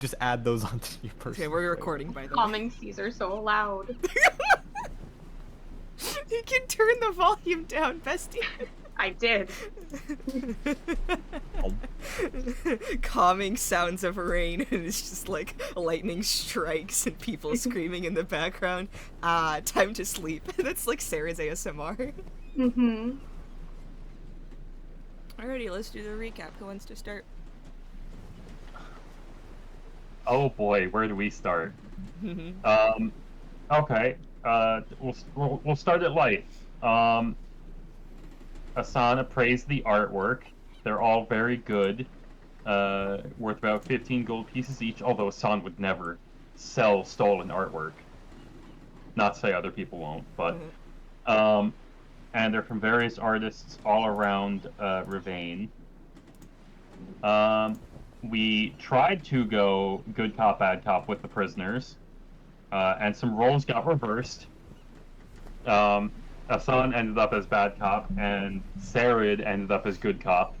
Just add those onto your personal. Okay, we're recording, by the way. Calming Caesar so loud. You can turn the volume down, bestie. I did. Calming sounds of rain, and it's just like lightning strikes and people screaming in the background. Time to sleep. That's like Sarah's ASMR. Mm-hmm. Alrighty, let's do the recap. Who wants to start? Oh boy, where do we start? Okay. We'll start it light. Asana praised the artwork. They're all very good. Worth about 15 gold pieces each, although Asana would never sell stolen artwork. Not to say other people won't, but and they're from various artists all around Ravane. We tried to go good cop, bad cop with the prisoners, and some roles got reversed. Asan ended up as bad cop, and Sarid ended up as good cop.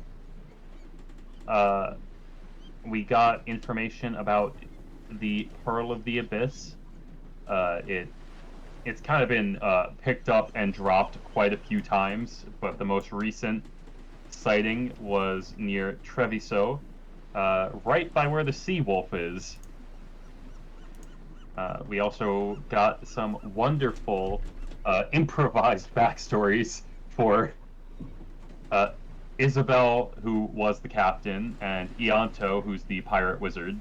We got information about the Pearl of the Abyss. It's kind of been picked up and dropped quite a few times, but the most recent sighting was near Treviso, right by where the sea wolf is. We also got some wonderful improvised backstories for Isabel, who was the captain, and Ianto, who's the pirate wizard.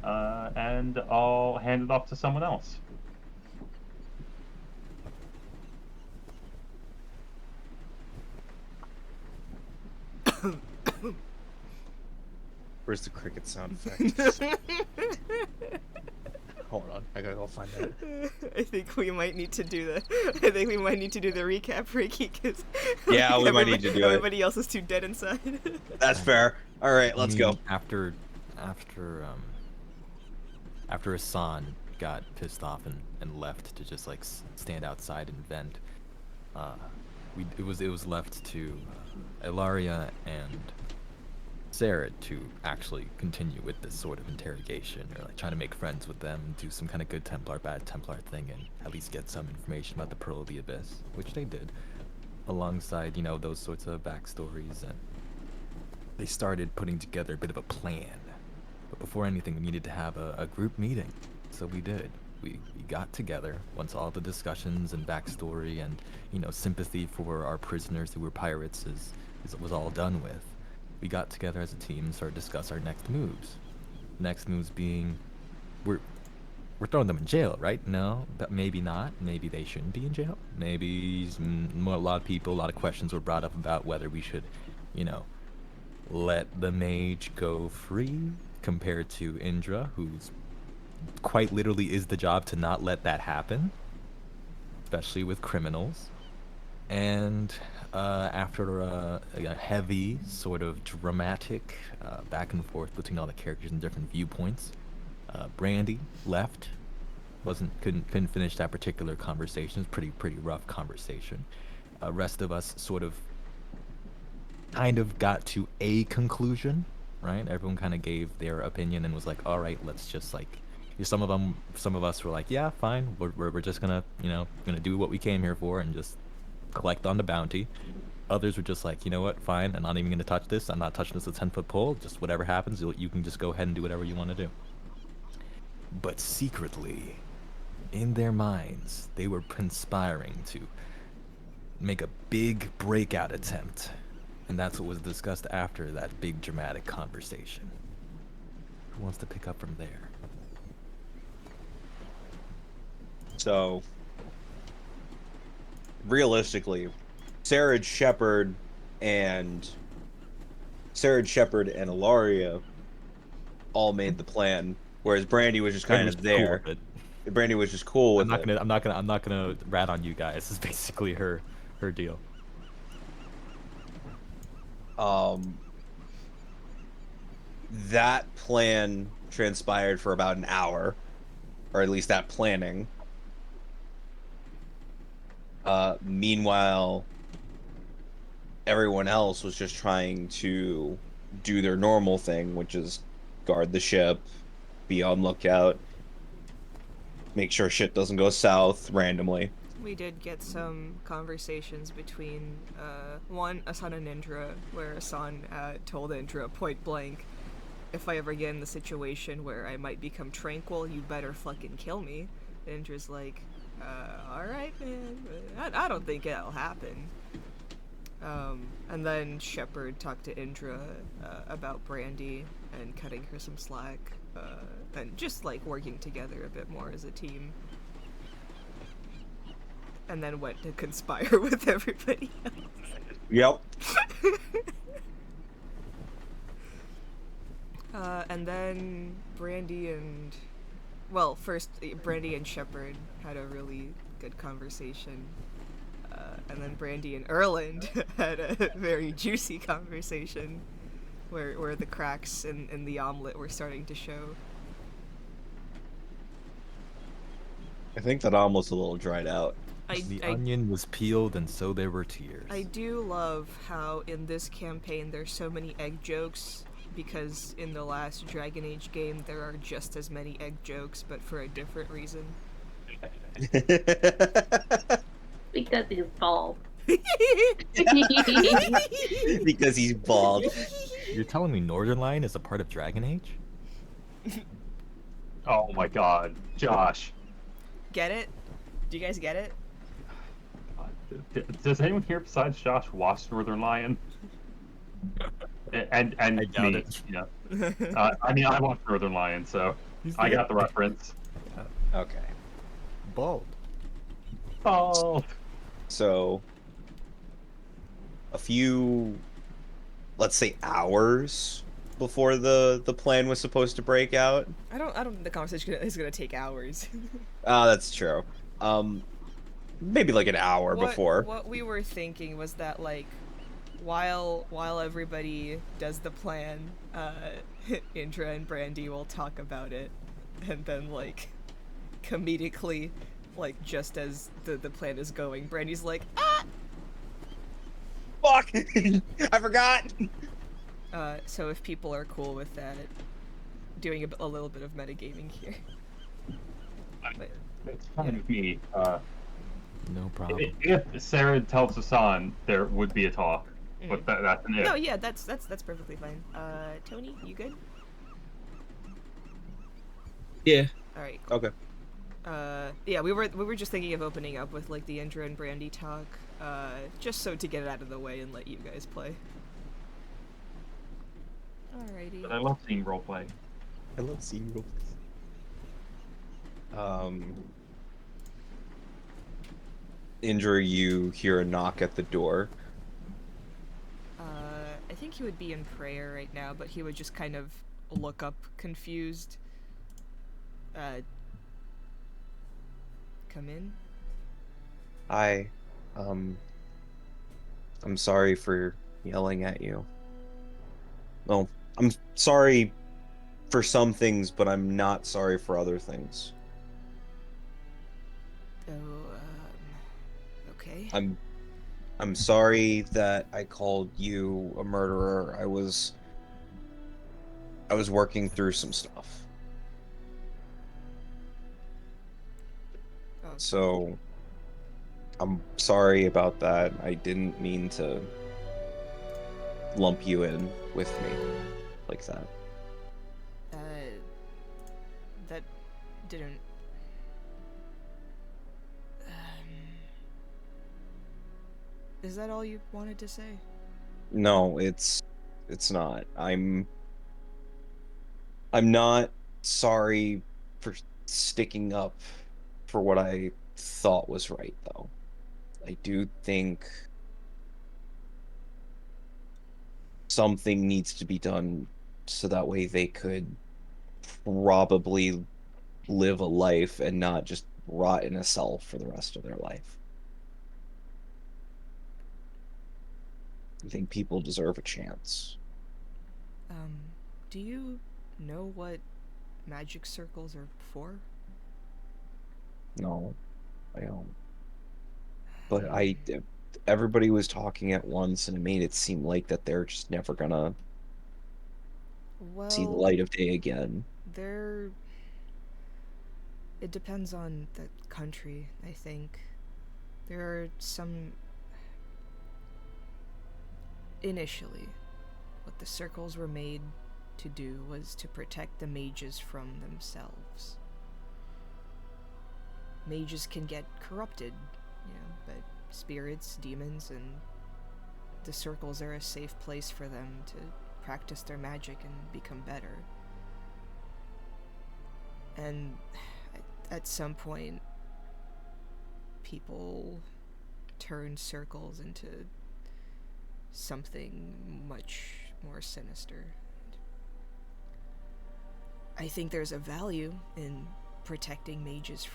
And I'll hand it off to someone else. Where's the cricket sound effect? Hold on, I gotta go find that. I think we might need to do the. I think we might need to do the recap, Ricky, because Yeah, we might need to do it. Everybody else is too dead inside. That's fair. All right, let's go. After Hassan got pissed off and left to just like stand outside and vent, it was left to Ilaria and Sarah to actually continue with this sort of interrogation, or like trying to make friends with them, do some kind of good Templar, bad Templar thing, and at least get some information about the Pearl of the Abyss, which they did, alongside, you know, those sorts of backstories, and they started putting together a bit of a plan. But before anything, we needed to have a group meeting, so we did. We got together once all the discussions and backstory and, you know, sympathy for our prisoners who were pirates was all done with. We got together as a team and started to discuss our next moves. Next moves being, we're throwing them in jail, right? No, but maybe not. Maybe they shouldn't be in jail. Maybe a lot of questions were brought up about whether we should, you know, let the mage go free compared to Indra, who's quite literally is the job to not let that happen, especially with criminals. And after a heavy, sort of dramatic back and forth between all the characters and different viewpoints, Brandy left. Couldn't finish that particular conversation. It was pretty rough conversation. Rest of us sort of kind of got to a conclusion, right? Everyone kind of gave their opinion and was like, all right, let's just like. Some of us were like, yeah, fine. We're just gonna do what we came here for and just collect on the bounty. Others were just like, you know what, fine, I'm not even going to touch this. I'm not touching this with a 10-foot pole. Just whatever happens, you can just go ahead and do whatever you want to do. But secretly, in their minds, they were conspiring to make a big breakout attempt. And that's what was discussed after that big dramatic conversation. Who wants to pick up from there? So, realistically, Sarah Shepard and Ilaria all made the plan, whereas Brandy was just kind of there. Cool, Brandy was just cool with it. I'm not gonna rat on you guys. This is basically her deal. That plan transpired for about an hour, or at least that planning. Meanwhile, everyone else was just trying to do their normal thing, which is guard the ship, be on lookout, make sure shit doesn't go south randomly. We did get some conversations between one Asan and Indra, where Asan told Indra point blank, "If I ever get in the situation where I might become tranquil, you better fucking kill me." And Indra's like, "All right, man. I don't think it'll happen." And then Shepard talked to Indra about Brandy and cutting her some slack, and just like working together a bit more as a team. And then went to conspire with everybody Yep. and then Brandy and... Well, first, Brandy and Shepard had a really good conversation. And then Brandy and Erland had a very juicy conversation where the cracks in the omelet were starting to show. I think that almost a little dried out. The I onion was peeled, and so there were tears. I do love how in this campaign there's so many egg jokes, because in the last Dragon Age game there are just as many egg jokes, but for a different reason. Because he's bald. Because he's bald. You're telling me Northern Lion is a part of Dragon Age? Oh my god, Josh. Get it? Do you guys get it? Does anyone here besides Josh watch Northern Lion? And I doubt me, it. you know. I mean, I watch Northern Lion, so I got the reference. Okay. Bald. Oh, So, a few, let's say, hours before the plan was supposed to break out. I don't think the conversation is gonna take hours. That's true. Maybe like an hour before. What we were thinking was that, like, while everybody does the plan, Indra and Brandy will talk about it, and then, like, comedically, like, just as the plan is going, Brandy's like, "Ah!" Fuck! I forgot! So if people are cool with that, doing a little bit of metagaming here. But, it's fine with me. No problem. If Sarah tells Hassan, there would be a talk, but that's an if. no, yeah, that's perfectly fine. Tony, you good? Yeah. All right. Cool. Okay. Yeah, we were just thinking of opening up with like the Indra and Brandy talk, just so to get it out of the way and let you guys play. Alrighty. But I love seeing roleplay. I love seeing rules. Indra, you hear a knock at the door. I think he would be in prayer right now, but he would just kind of look up confused. Come in. Hi. I'm sorry for yelling at you. Well, I'm sorry for some things, but I'm not sorry for other things. Oh, okay. I'm sorry that I called you a murderer. I was working through some stuff. Oh, So I'm sorry about that. I didn't mean to lump you in with me like that. that didn't. Is that all you wanted to say? No, it's not. I'm not sorry for sticking up for what I thought was right, though. I do think something needs to be done so that way they could probably live a life and not just rot in a cell for the rest of their life. I think people deserve a chance. Do you know what magic circles are for? No, I don't. But everybody was talking at once, and it made it seem like that they're just never gonna see the Well, light of day again. there. It depends on the country, I think. There are some. Initially, what the circles were made to do was to protect the mages from themselves. Mages can get corrupted, but spirits, demons, and the circles are a safe place for them to practice their magic and become better. And at some point, people turn circles into something much more sinister. I think there's a value in protecting mages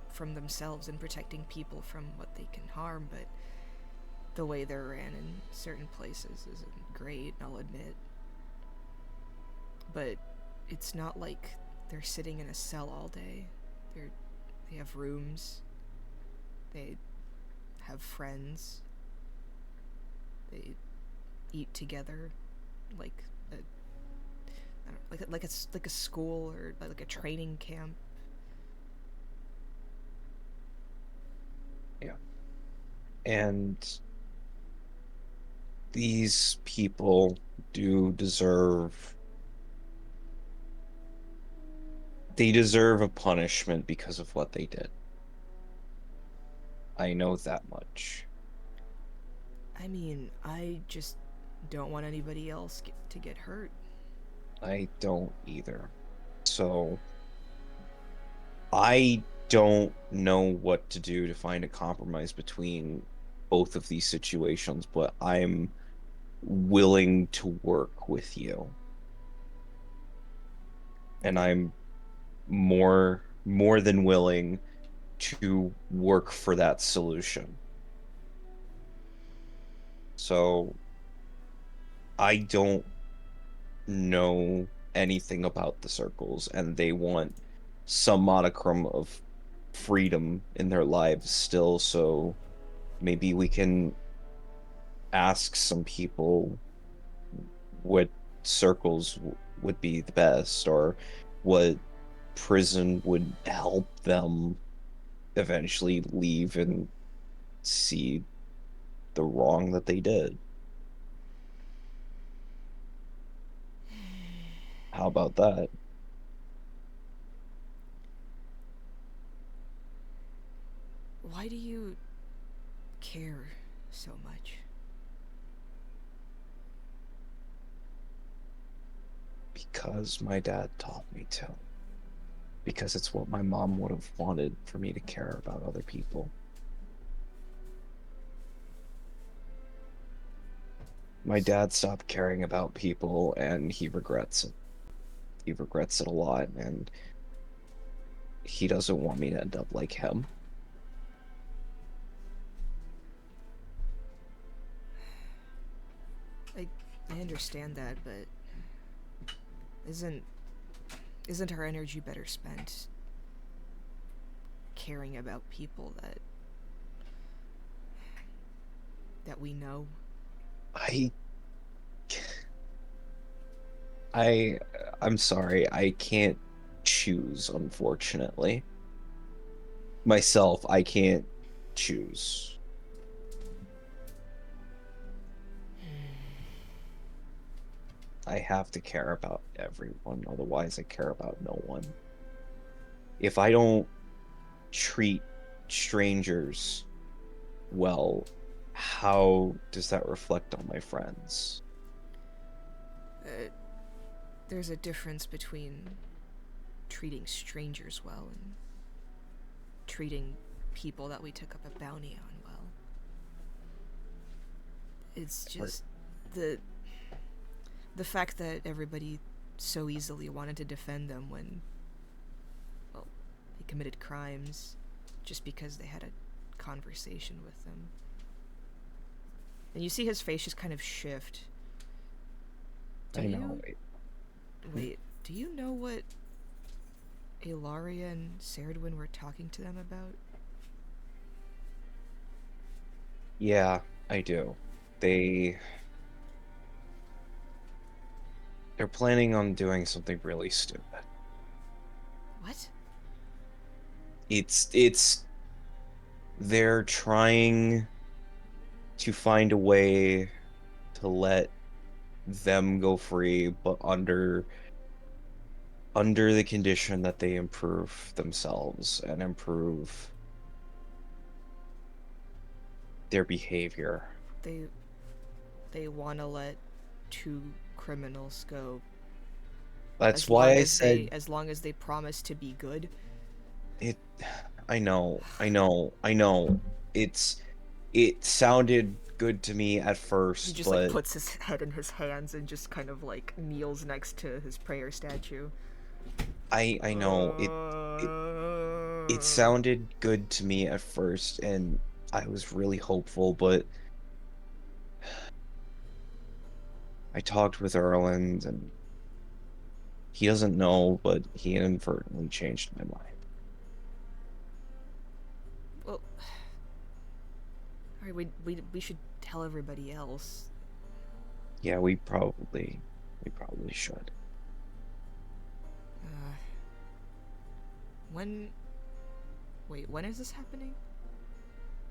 from themselves and protecting people from what they can harm, but the way they're ran in certain places isn't great, I'll admit. But it's not like they're sitting in a cell all day. They have rooms. They have friends. They eat together, like it's like a school or like a training camp. Yeah. And these people do deserve. They deserve a punishment because of what they did. I know that much. I mean, I just don't want anybody else to get hurt. I don't either. So I don't know what to do to find a compromise between both of these situations, but I'm willing to work with you. And I'm more than willing to work for that solution. So I don't know anything about the circles, and they want some modicum of freedom in their lives still, so maybe we can ask some people what circles would be the best, or what prison would help them eventually leave and see the wrong that they did. How about that? Why do you care so much? Because my dad taught me to. Because it's what my mom would have wanted for me to care about other people. My dad stopped caring about people and he regrets it. He regrets it a lot, and he doesn't want me to end up like him. I understand that, but isn't our energy better spent caring about people that we know? I I I'm sorry, I can't choose, unfortunately. Myself, I can't choose. I have to care about everyone, otherwise I care about no one. If I don't treat strangers well, how does that reflect on my friends? Uh, there's a difference between treating strangers well and treating people that we took up a bounty on well. It's just the fact that everybody so easily wanted to defend them when, well, they committed crimes just because they had a conversation with them. And you see his face just kind of shift. I know. Wait, do you know what Ilaria and Serdwin were talking to them about? Yeah, I do. They They're planning on doing something really stupid. What? It's they're trying to find a way to let them go free, but under the condition that they improve themselves and improve their behavior. They want to let 2 criminals go That's as why long I as said they promise to be good. it. I know. It sounded good to me at He first, just like but puts his head in his hands and just kind of like kneels next to his prayer statue. I know it sounded good to me at first, and I was really hopeful, but I talked with Erland, and he doesn't know, but he inadvertently changed my mind. Well, alright, we should tell everybody else. Yeah, we probably should. Uh, when? Wait, when is this happening?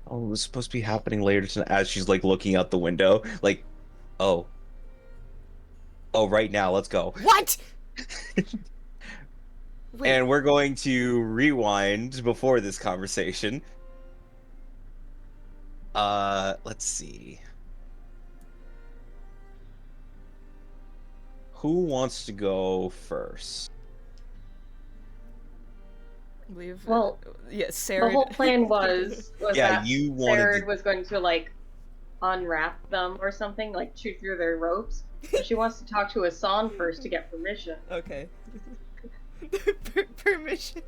Oh, it was supposed to be happening later tonight. As she's like looking out the window, like, oh, right now, let's go. What? Wait. And we're going to rewind before this conversation. Let's see. Who wants to go first? We've Well, yeah, The Sarah. whole plan was Yeah, that you wanted Sarah to. was going to like unwrap them or something, like chew through their ropes. But she wants to talk to Hassan first to get permission. Okay. Permission.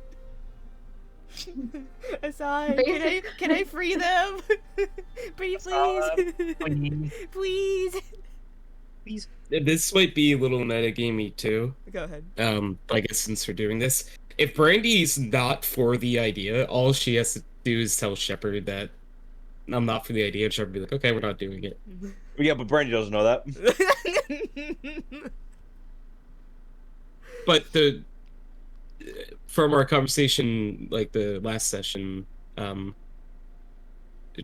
Aside, can I free them? Pretty please. Please. Please. This might be a little metagamey too. Go ahead. I guess since we're doing this, if Brandy's not for the idea, all she has to do is tell Shepard that I'm not for the idea, and Shepard will be like, okay, we're not doing it. Yeah, but Brandy doesn't know that. But from our conversation, like the last session,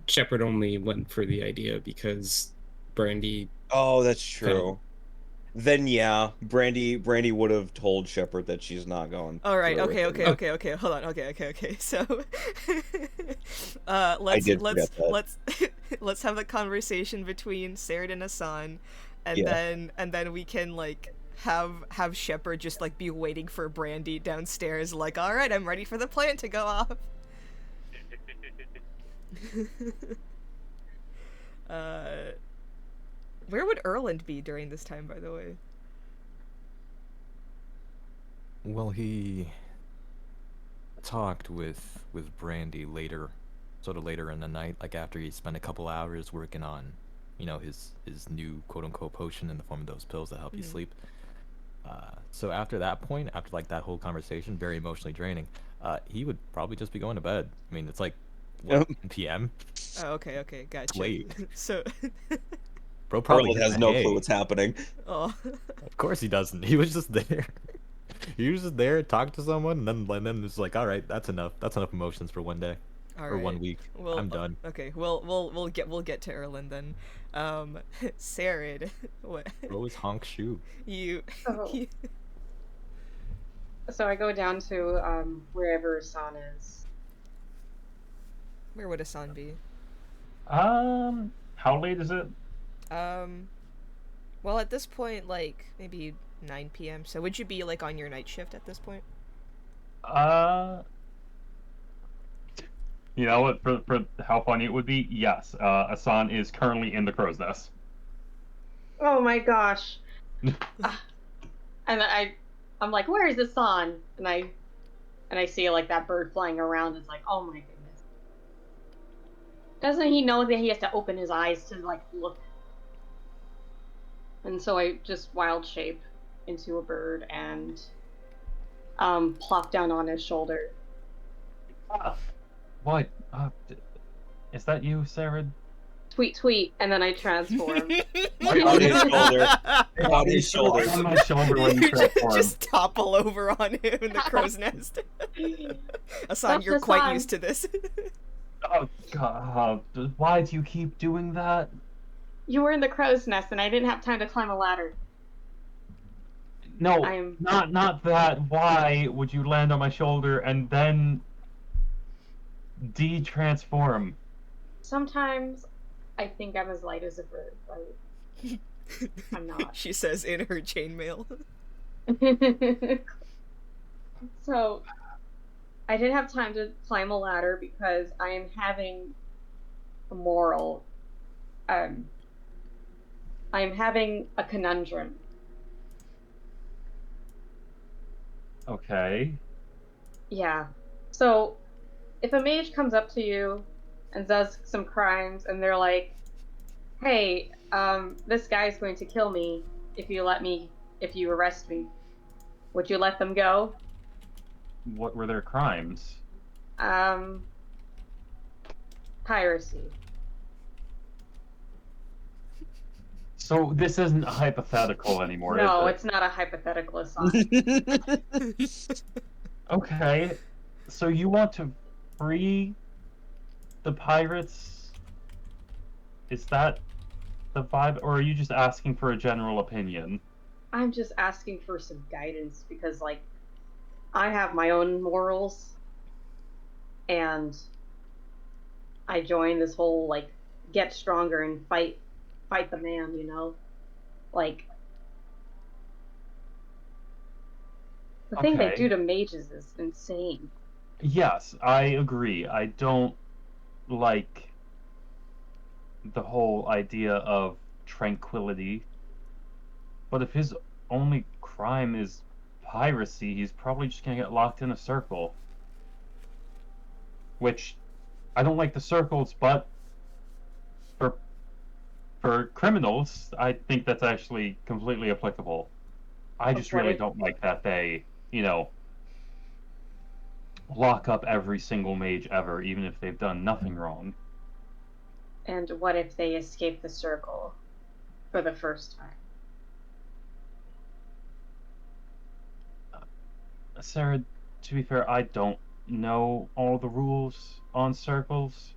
Shepard only went for the idea because Brandy. Oh, that's true. Then yeah, Brandy would have told Shepard that she's not going. All right. through with Okay. it. Hold on. Okay. So, did let's forget that. let's have the conversation between Sarah and Hassan, and Yeah. then we can like have Shepard just like be waiting for Brandy downstairs. Like, all right, I'm ready for the plan to go off. Where would Erland be during this time, by the way? Well, he talked with Brandy later, sort of later in the night, like after he spent a couple hours working on, his new quote unquote potion in the form of those pills that help you sleep. So after that point, after like that whole conversation, very emotionally draining, he would probably just be going to bed. I mean, it's like what, 10 p.m. Oh, okay, gotcha. late. So, Bro probably Erland has getting no a hay. clue what's happening. oh, Of course he doesn't. He was just there. He was just there, talked to someone, and then it's like, all right, that's enough. That's enough emotions for one day all or right. 1 week. Well, I'm done. Okay, we'll get to Erland then. Sarid, what Bro is honk shoe. you? Oh. you- So I go down to wherever Hassan is. Where would Hassan be? How late is it? Well, at this point, like maybe 9 p.m. So would you be like on your night shift at this point? You know what? For how funny it would be, yes. Asan is currently in the crow's nest. Oh my gosh. And I'm like, where is Hassan? And I see like that bird flying around. It's like, oh my goodness. Doesn't he know that he has to open his eyes to like look? And so I just wild shape into a bird and plop down on his shoulder. What? Is that you, Sarah? tweet tweet, and then I transform. On his shoulder. On You his show shoulder. on my shoulder when you You transform. just topple over on him in the crow's nest. Asan, you're quite Hassan. used to this. Oh god, why do you keep doing that? You were in the crow's nest, and I didn't have time to climb a ladder. No, I'm- not that. Why would you land on my shoulder and then de-transform? Sometimes I think I'm as light as a bird, but I'm not. She says in her chainmail. So, I didn't have time to climb a ladder because I am having a moral. I'm having a conundrum. Okay. Yeah. So, if a mage comes up to you and does some crimes, and they're like, "Hey, this guy's going to kill me if you arrest me," would you let them go? What were their crimes? Piracy. So this isn't a hypothetical anymore, No, is it's not a hypothetical assault. it? Okay. So you want to free the pirates? Is that the vibe, or are you just asking for a general opinion? I'm just asking for some guidance because, like, I have my own morals, and I joined this whole, like, get stronger and fight the man, you know? Like, the thing they Okay. do to mages is insane. Yes, I agree. I don't like the whole idea of tranquility. But if his only crime is piracy, he's probably just gonna get locked in a circle. Which, I don't like the circles, but for criminals, I think that's actually completely applicable. I just What really if- don't like that they, lock up every single mage ever, even if they've done nothing wrong. And what if they escape the circle for the first time? Sarah, to be fair, I don't know all the rules on circles.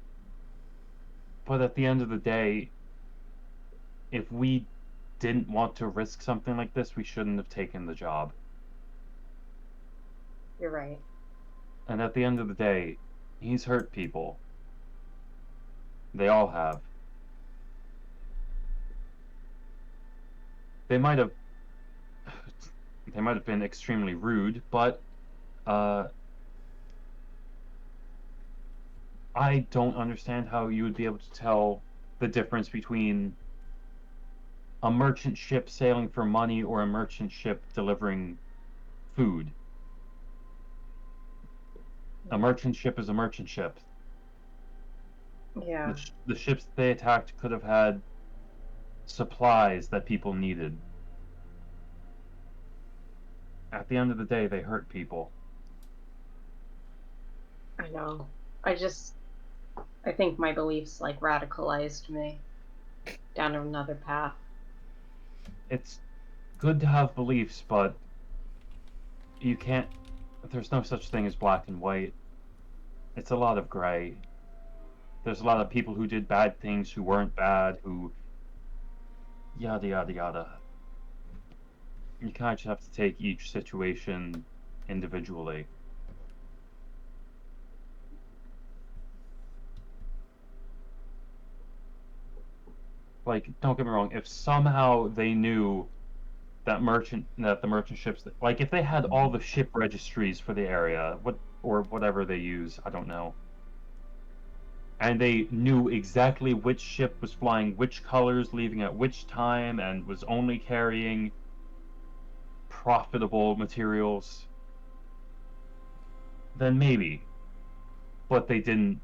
But at the end of the day, if we didn't want to risk something like this, we shouldn't have taken the job. You're right. And at the end of the day, he's hurt people. They all have. They might have been extremely rude, but I don't understand how you would be able to tell the difference between a merchant ship sailing for money or a merchant ship delivering food. A merchant ship is a merchant ship. Yeah. The ships they attacked could have had supplies that people needed. At the end of the day, they hurt people. I know. I think my beliefs, like, radicalized me down another path. It's good to have beliefs, but you can't. There's no such thing as black and white. It's a lot of gray. There's a lot of people who did bad things who weren't bad, who. Yada yada yada. You kind of just have to take each situation individually. Like, don't get me wrong, if somehow they knew that the merchant ships, like if they had all the ship registries for the area, or whatever they use, I don't know, and they knew exactly which ship was flying which colors, leaving at which time, and was only carrying profitable materials, then maybe. But they didn't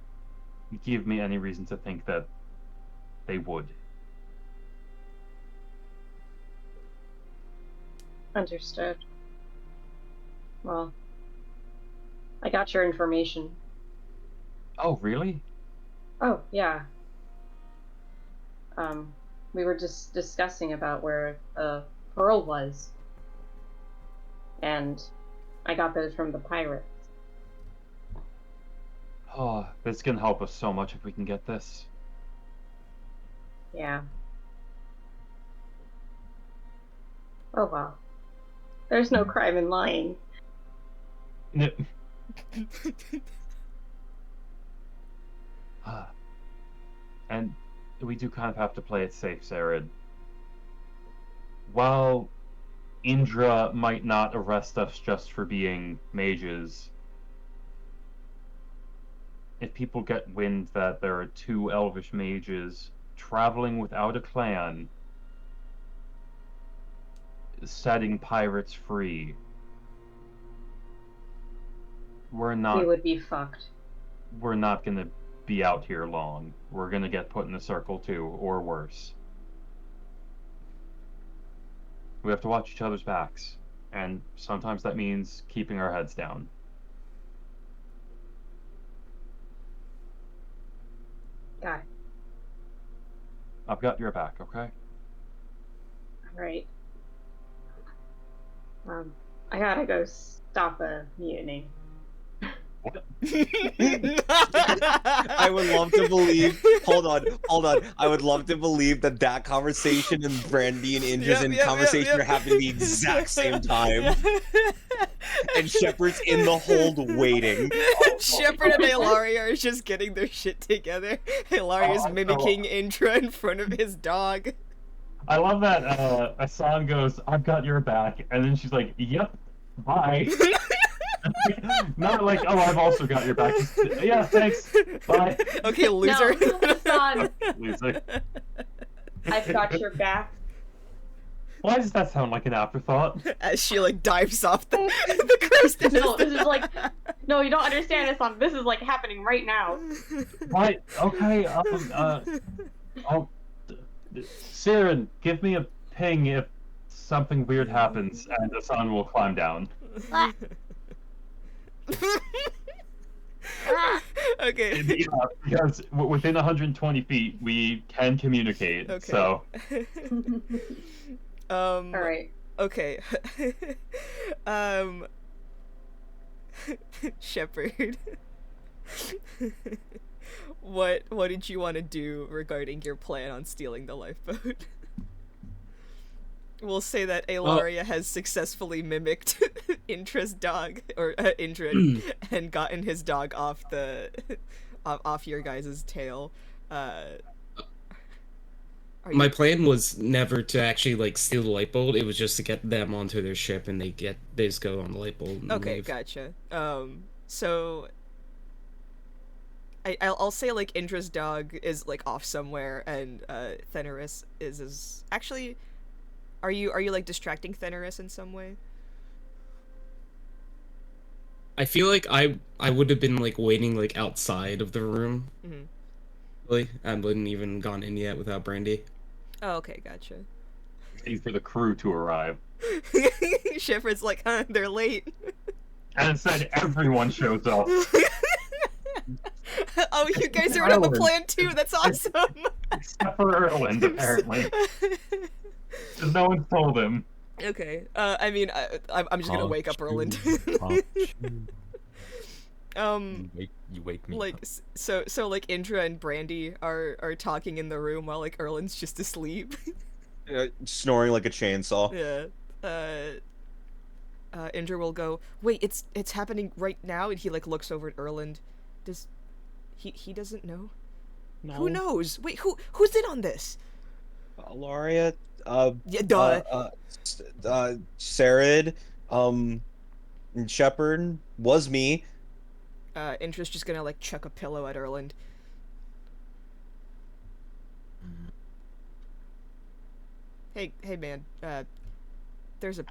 give me any reason to think that they would. Understood. Well, I got your information. Oh, really? Oh, yeah. we were just discussing about where Pearl was, and I got those from the pirates. Oh, this can help us so much if we can get this. Yeah. Oh well. There's no crime in lying. And we do kind of have to play it safe, Sarid. While Indra might not arrest us just for being mages, if people get wind that there are 2 elvish mages traveling without a clan, setting pirates free, we're We not would be fucked. gonna be out here long. We're gonna get put in a circle too, or worse. We have to watch each other's backs, and sometimes that means keeping our heads down. God. I've got your back, okay? Alright. I gotta go stop a mutiny. I would love to believe. Hold on. I would love to believe that conversation and Brandy and Indra's conversation are happening the exact same time. And Shepard's in the hold waiting. Shepard and Hilaria are just getting their shit together. Hilaria's mimicking Indra in front of his dog. I love that Asan goes, "I've got your back," and then she's like, "Yep, bye." Not like, "Oh, I've also got your back." Yeah, thanks. Bye. Okay, loser. No, Hassan, Loser. I've got your back. Why does that sound like an afterthought? As she like dives off the crest. No, this is like, no, you don't understand, Hassan. This is like happening right now. Why? Okay. Siren, give me a ping if something weird happens, and Asan will climb down. Okay. Yeah, because within 120 feet, we can communicate. Okay. So. Alright. Okay. Shepard. What did you want to do regarding your plan on stealing the lifeboat? We'll say that Elaria has successfully mimicked Indra's dog, or Indra, and gotten his dog off off your guys' tail. My plan was never to actually like steal the light bulb. It was just to get them onto their ship and they just go on the light bulb. And Okay, leave. gotcha. So I'll say like Indra's dog is like off somewhere, and Thenaris is actually. Are you like distracting Thenaris in some way? I feel like I would have been like waiting like outside of the room. Mm-hmm. Really, I wouldn't even gone in yet without Brandy. Oh, okay, gotcha. Waiting for the crew to arrive. Shepard's like, huh, they're late. And instead, everyone shows up. Oh, you guys are on the plan too. That's awesome. Except for Erland, apparently. Because no one told him. Okay. I mean, I'm just gonna wake up Erland. You wake me like up. so like Indra and Brandy are talking in the room while like Erland's just asleep. Snoring like a chainsaw. Yeah. Indra will go, "Wait, it's happening right now," and he like looks over at Erland. Does he doesn't know? No. Who knows? Wait, who's in on this? Laria, Yeah, duh. Sarid, and Shepard was me. Indra's just gonna like chuck a pillow at Erland. Hey man, there's a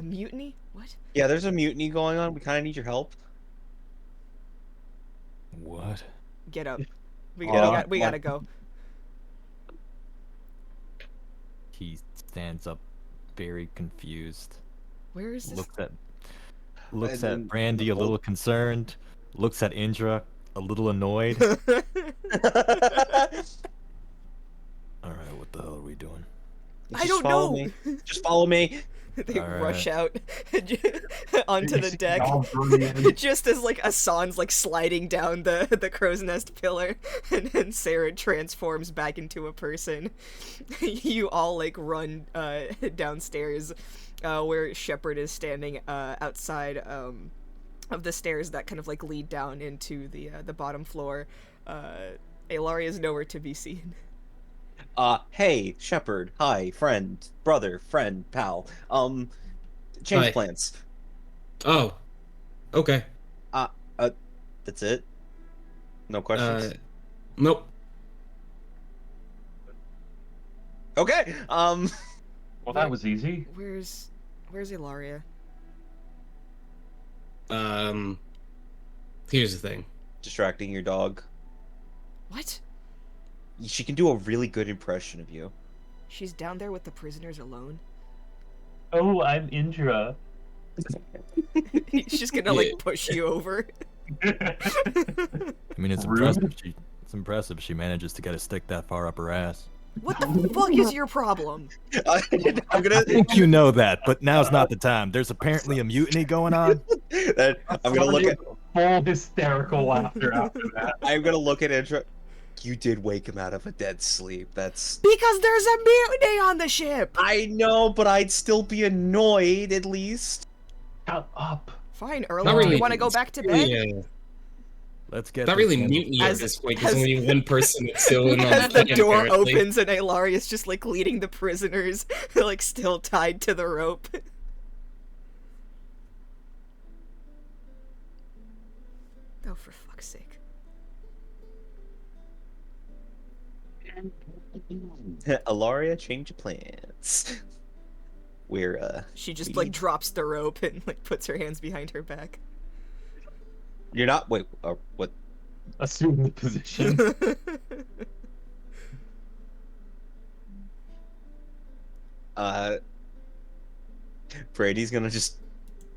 mutiny? What? Yeah, there's a mutiny going on. We kind of need your help. What? Get up. We Yeah. gotta go. He stands up, very confused. Where is this? Looks And at Brandy a little concerned. Looks at Indra a little annoyed. All right, doing? I Just don't follow know. me. Just follow me. They rush out onto You the see deck. all brilliant. Just as like Asan's like sliding down the crow's nest pillar, and then Sarah transforms back into a person. You all like run downstairs, where Shepard is standing outside of the stairs that kind of like lead down into the bottom floor. Alaria is nowhere to be seen. Hey, Shepard. Hi, friend, brother, friend, pal. Change Hi. plans. Oh, okay. That's it. No questions. Nope. Okay. Well, that was easy. Where's Ilaria? Here's the thing. Distracting your dog. What? She can do a really good impression of you. She's down there with the prisoners alone. Oh, I'm Indra. She's gonna like push you over. I mean, it's Rude. impressive. It's impressive she manages to get a stick that far up her ass. What the fuck is your problem? I'm I gonna. think you know that, but now's not the time. There's apparently a mutiny going on. I'm gonna look at. Full hysterical laughter after that. I'm gonna look at Indra. You did wake him out of a dead sleep. That's. Because there's a mutiny on the ship! I know, but I'd still be annoyed at least. Shut up. Fine, Not Earl, do really. you want to go back to bed? Yeah. Let's get Not this really handled. mutiny at As- this point. There's as- only one person that's still in on As the plan, door apparently. opens and Ilaria's just like leading the prisoners, like still tied to the rope. Oh, for fuck's sake. Alaria, change of plans. We're She just we like need- drops the rope and like puts her hands behind her back. You're not. Wait. What? Assume the position. Brady's gonna just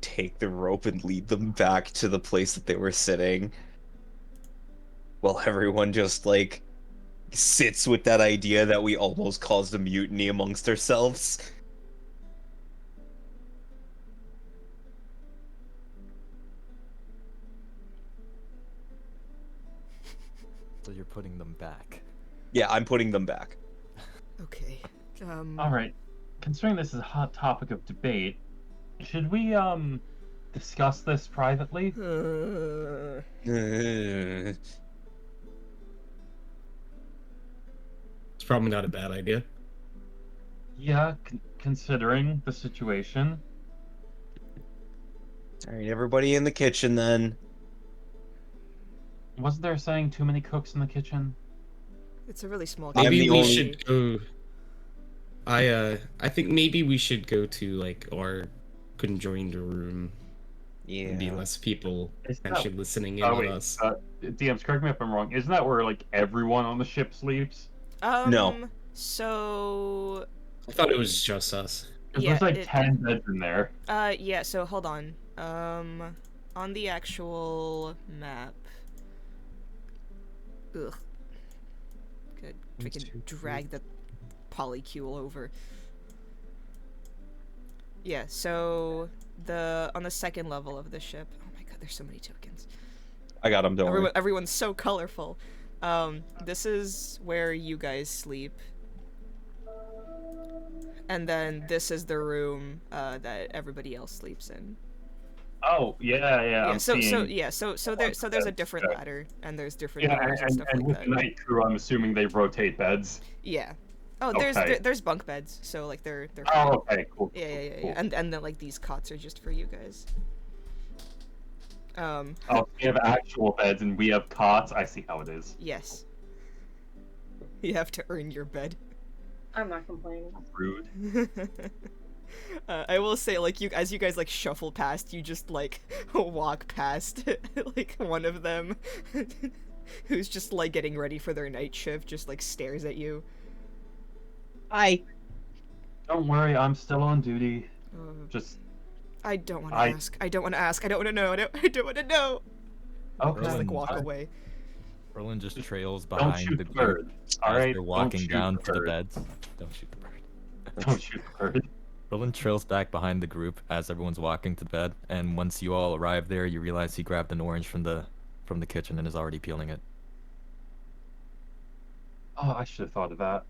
take the rope and lead them back to the place that they were sitting. While everyone just like sits with that idea that we almost caused a mutiny amongst ourselves. So you're putting them back. Yeah, I'm putting them back. Okay. All right. Considering this is a hot topic of debate, should we discuss this privately? It's probably not a bad idea. Yeah, considering the situation. Alright, everybody in the kitchen then. Wasn't there saying too many cooks in the kitchen? It's a really small I'm Maybe the we only- should go. I think maybe we should go to like our conjoined room. Yeah. And be less people Is that- actually listening in Oh on wait, us. DMs, correct me if I'm wrong. Isn't that where like everyone on the ship sleeps? No. So I thought it was just us. 'Cause yeah, there's like it- 10 beds in there. yeah, so hold on. On the actual map. Ugh. Good. I can drag the polycule over. Yeah, so on the second level of the ship. Oh my god, there's so many tokens. I got him, don't worry. Everyone's so colorful. This is where you guys sleep. And then this is the room that everybody else sleeps in. Oh yeah. I'm so seeing. there's a different Okay. ladder and there's different Yeah, doors and stuff and like with that. the night crew, I'm assuming they rotate beds. Yeah. Oh, Okay. there's bunk beds, so like they're fine. Oh, okay, cool. Yeah. cool. And then like these cots are just for you guys. Oh, we have actual beds and we have cots. I see how it is. Yes. You have to earn your bed. I'm not complaining. Rude. I will say, like, as you guys like shuffle past, you just like walk past like one of them, who's just like getting ready for their night shift, just like stares at you. Hi. Don't worry, I'm still on duty. Uh, Just I don't want to I- ask. I don't want to ask. I don't want to know. I don't want to know. okay. Just like Erwin, walk I- away. Roland just trails Don't behind shoot the the group bird. as Alright? they're Don't walking shoot down the to the bird. beds. Don't shoot the bird. Don't shoot the bird. Roland trails back behind the group as everyone's walking to bed, and once you all arrive there, you realize he grabbed an orange from the kitchen and is already peeling it. Oh, I should have thought of that.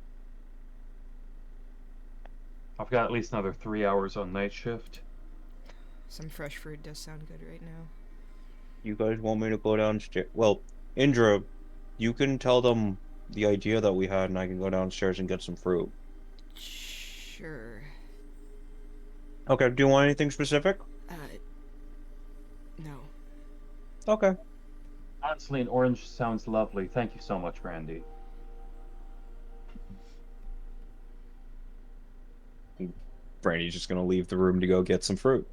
I've got at least another 3 hours on night shift. Some fresh fruit does sound good right now. You guys want me to go downstairs? Well, Indra, you can tell them the idea that we had, and I can go downstairs and get some fruit. Sure. Okay, do you want anything specific? No. Okay. Honestly, an orange sounds lovely. Thank you so much, Brandy. Brandy's just gonna leave the room to go get some fruit.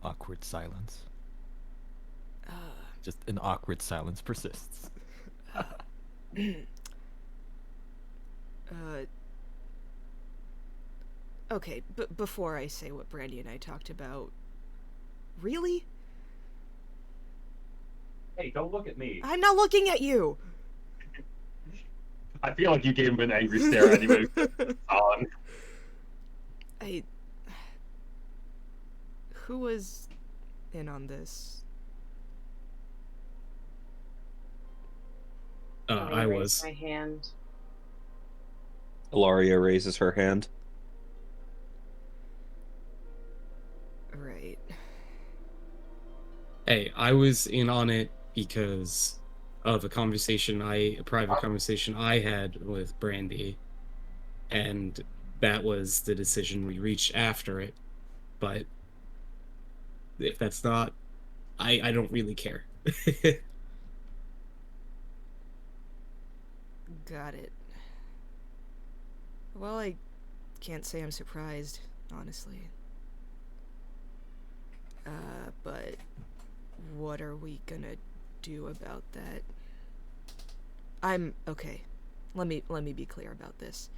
Awkward silence. Just an awkward silence persists. Okay, but before I say what Brandy and I talked about, really? Hey, don't look at me. I'm not looking at you. I feel like you gave him an angry stare anyway. On. Who was in on this? I raised was. my hand. Ilaria raises her hand. Right. Hey, I was in on it because of a private conversation I had with Brandy, and that was the decision we reached after it. But if that's not, I don't really care. Got it. Well, I can't say I'm surprised, honestly. But what are we gonna do about that? Okay. Let me be clear about this.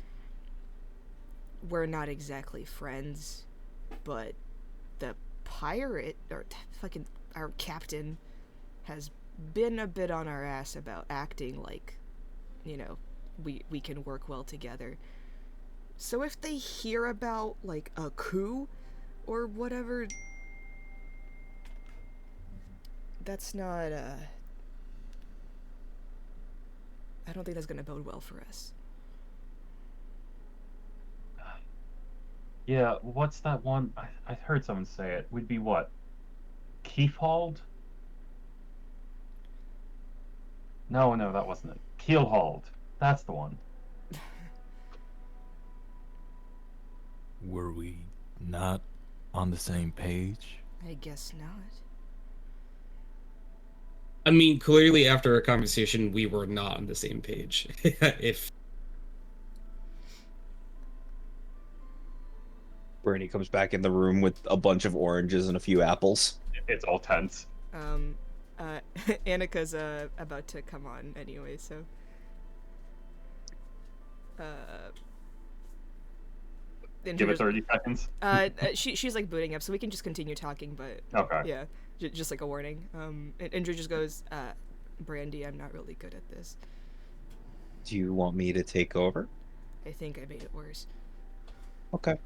We're not exactly friends, but the pirate, or fucking our captain, has been a bit on our ass about acting like, we can work well together. So if they hear about, like, a coup or whatever, that's not, I don't think that's gonna bode well for us. Yeah, what's that one? I heard someone say it. Would be what? Keefhold? No, that wasn't it. Keelhauled. That's the one. Were we not on the same page? I guess not. I mean, clearly after our conversation, we were not on the same page. If Brandy comes back in the room with a bunch of oranges and a few apples. It's all tense. Annika's, about to come on anyway, so... Give it 30 seconds. She's like booting up, so we can just continue talking, but... Okay. Yeah, just like a warning. And Indra just goes, Brandy, I'm not really good at this. Do you want me to take over? I think I made it worse. Okay.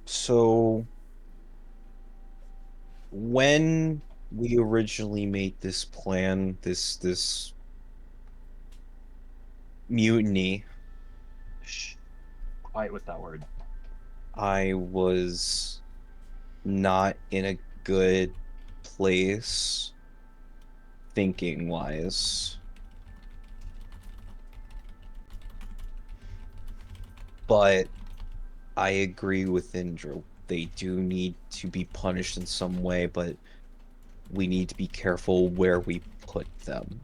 So when we originally made this plan, this mutiny, Shh. Quiet with that word. I was not in a good place thinking wise. But I agree with Indra. They do need to be punished in some way, but we need to be careful where we put them.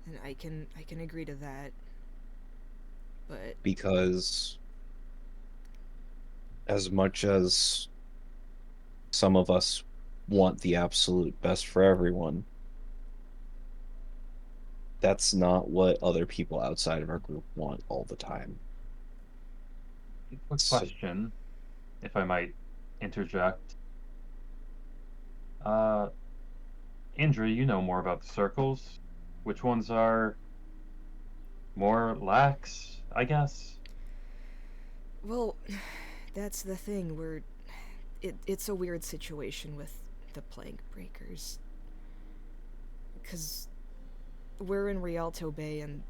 And I can agree to that. But Because as much as some of us want the absolute best for everyone, that's not what other people outside of our group want all the time. Quick So question, if I might interject. Uh, Indra, you know more about the circles. Which ones are more lax, I guess? Well, that's the thing. It's a weird situation with the Plague Breakers. Because we're in Rialto Bay, and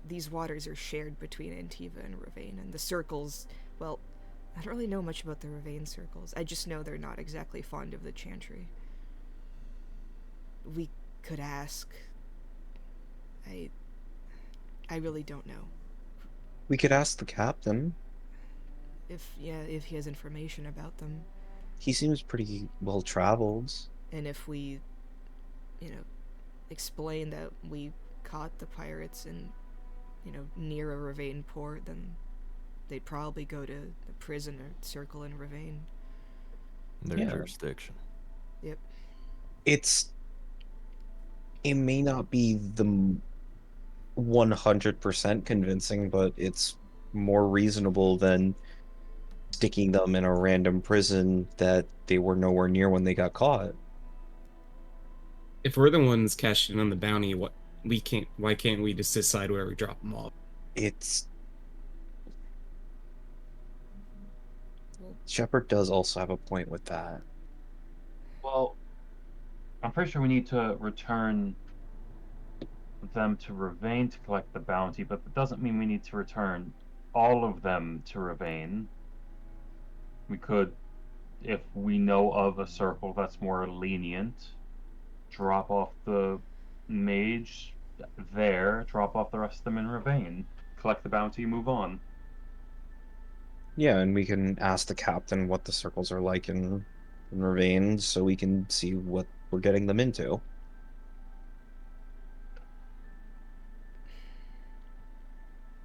these waters are shared between Antiva and Ravane, and the circles, well, I don't really know much about the Ravane circles. I just know they're not exactly fond of the Chantry. We could ask. I I really don't know. we could ask the captain. If he has information about them, He seems pretty well traveled. and if we, you know, explain that we caught the pirates in, near a Ravane port, then they'd probably go to the prison or circle in Ravane. Their Yeah. jurisdiction. Yep. It may not be the 100% convincing, but it's more reasonable than sticking them in a random prison that they were nowhere near when they got caught. If we're the ones cashing in on the bounty, why can't we just decide where we drop them off? It's Well, Shepard does also have a point with that. Well, I'm pretty sure we need to return them to Ravane to collect the bounty, but that doesn't mean we need to return all of them to Ravane. We could, if we know of a circle that's more lenient, drop off the mage there, drop off the rest of them in Ravane, collect the bounty, move on. Yeah, and we can ask the captain what the circles are like in Ravane so we can see what we're getting them into.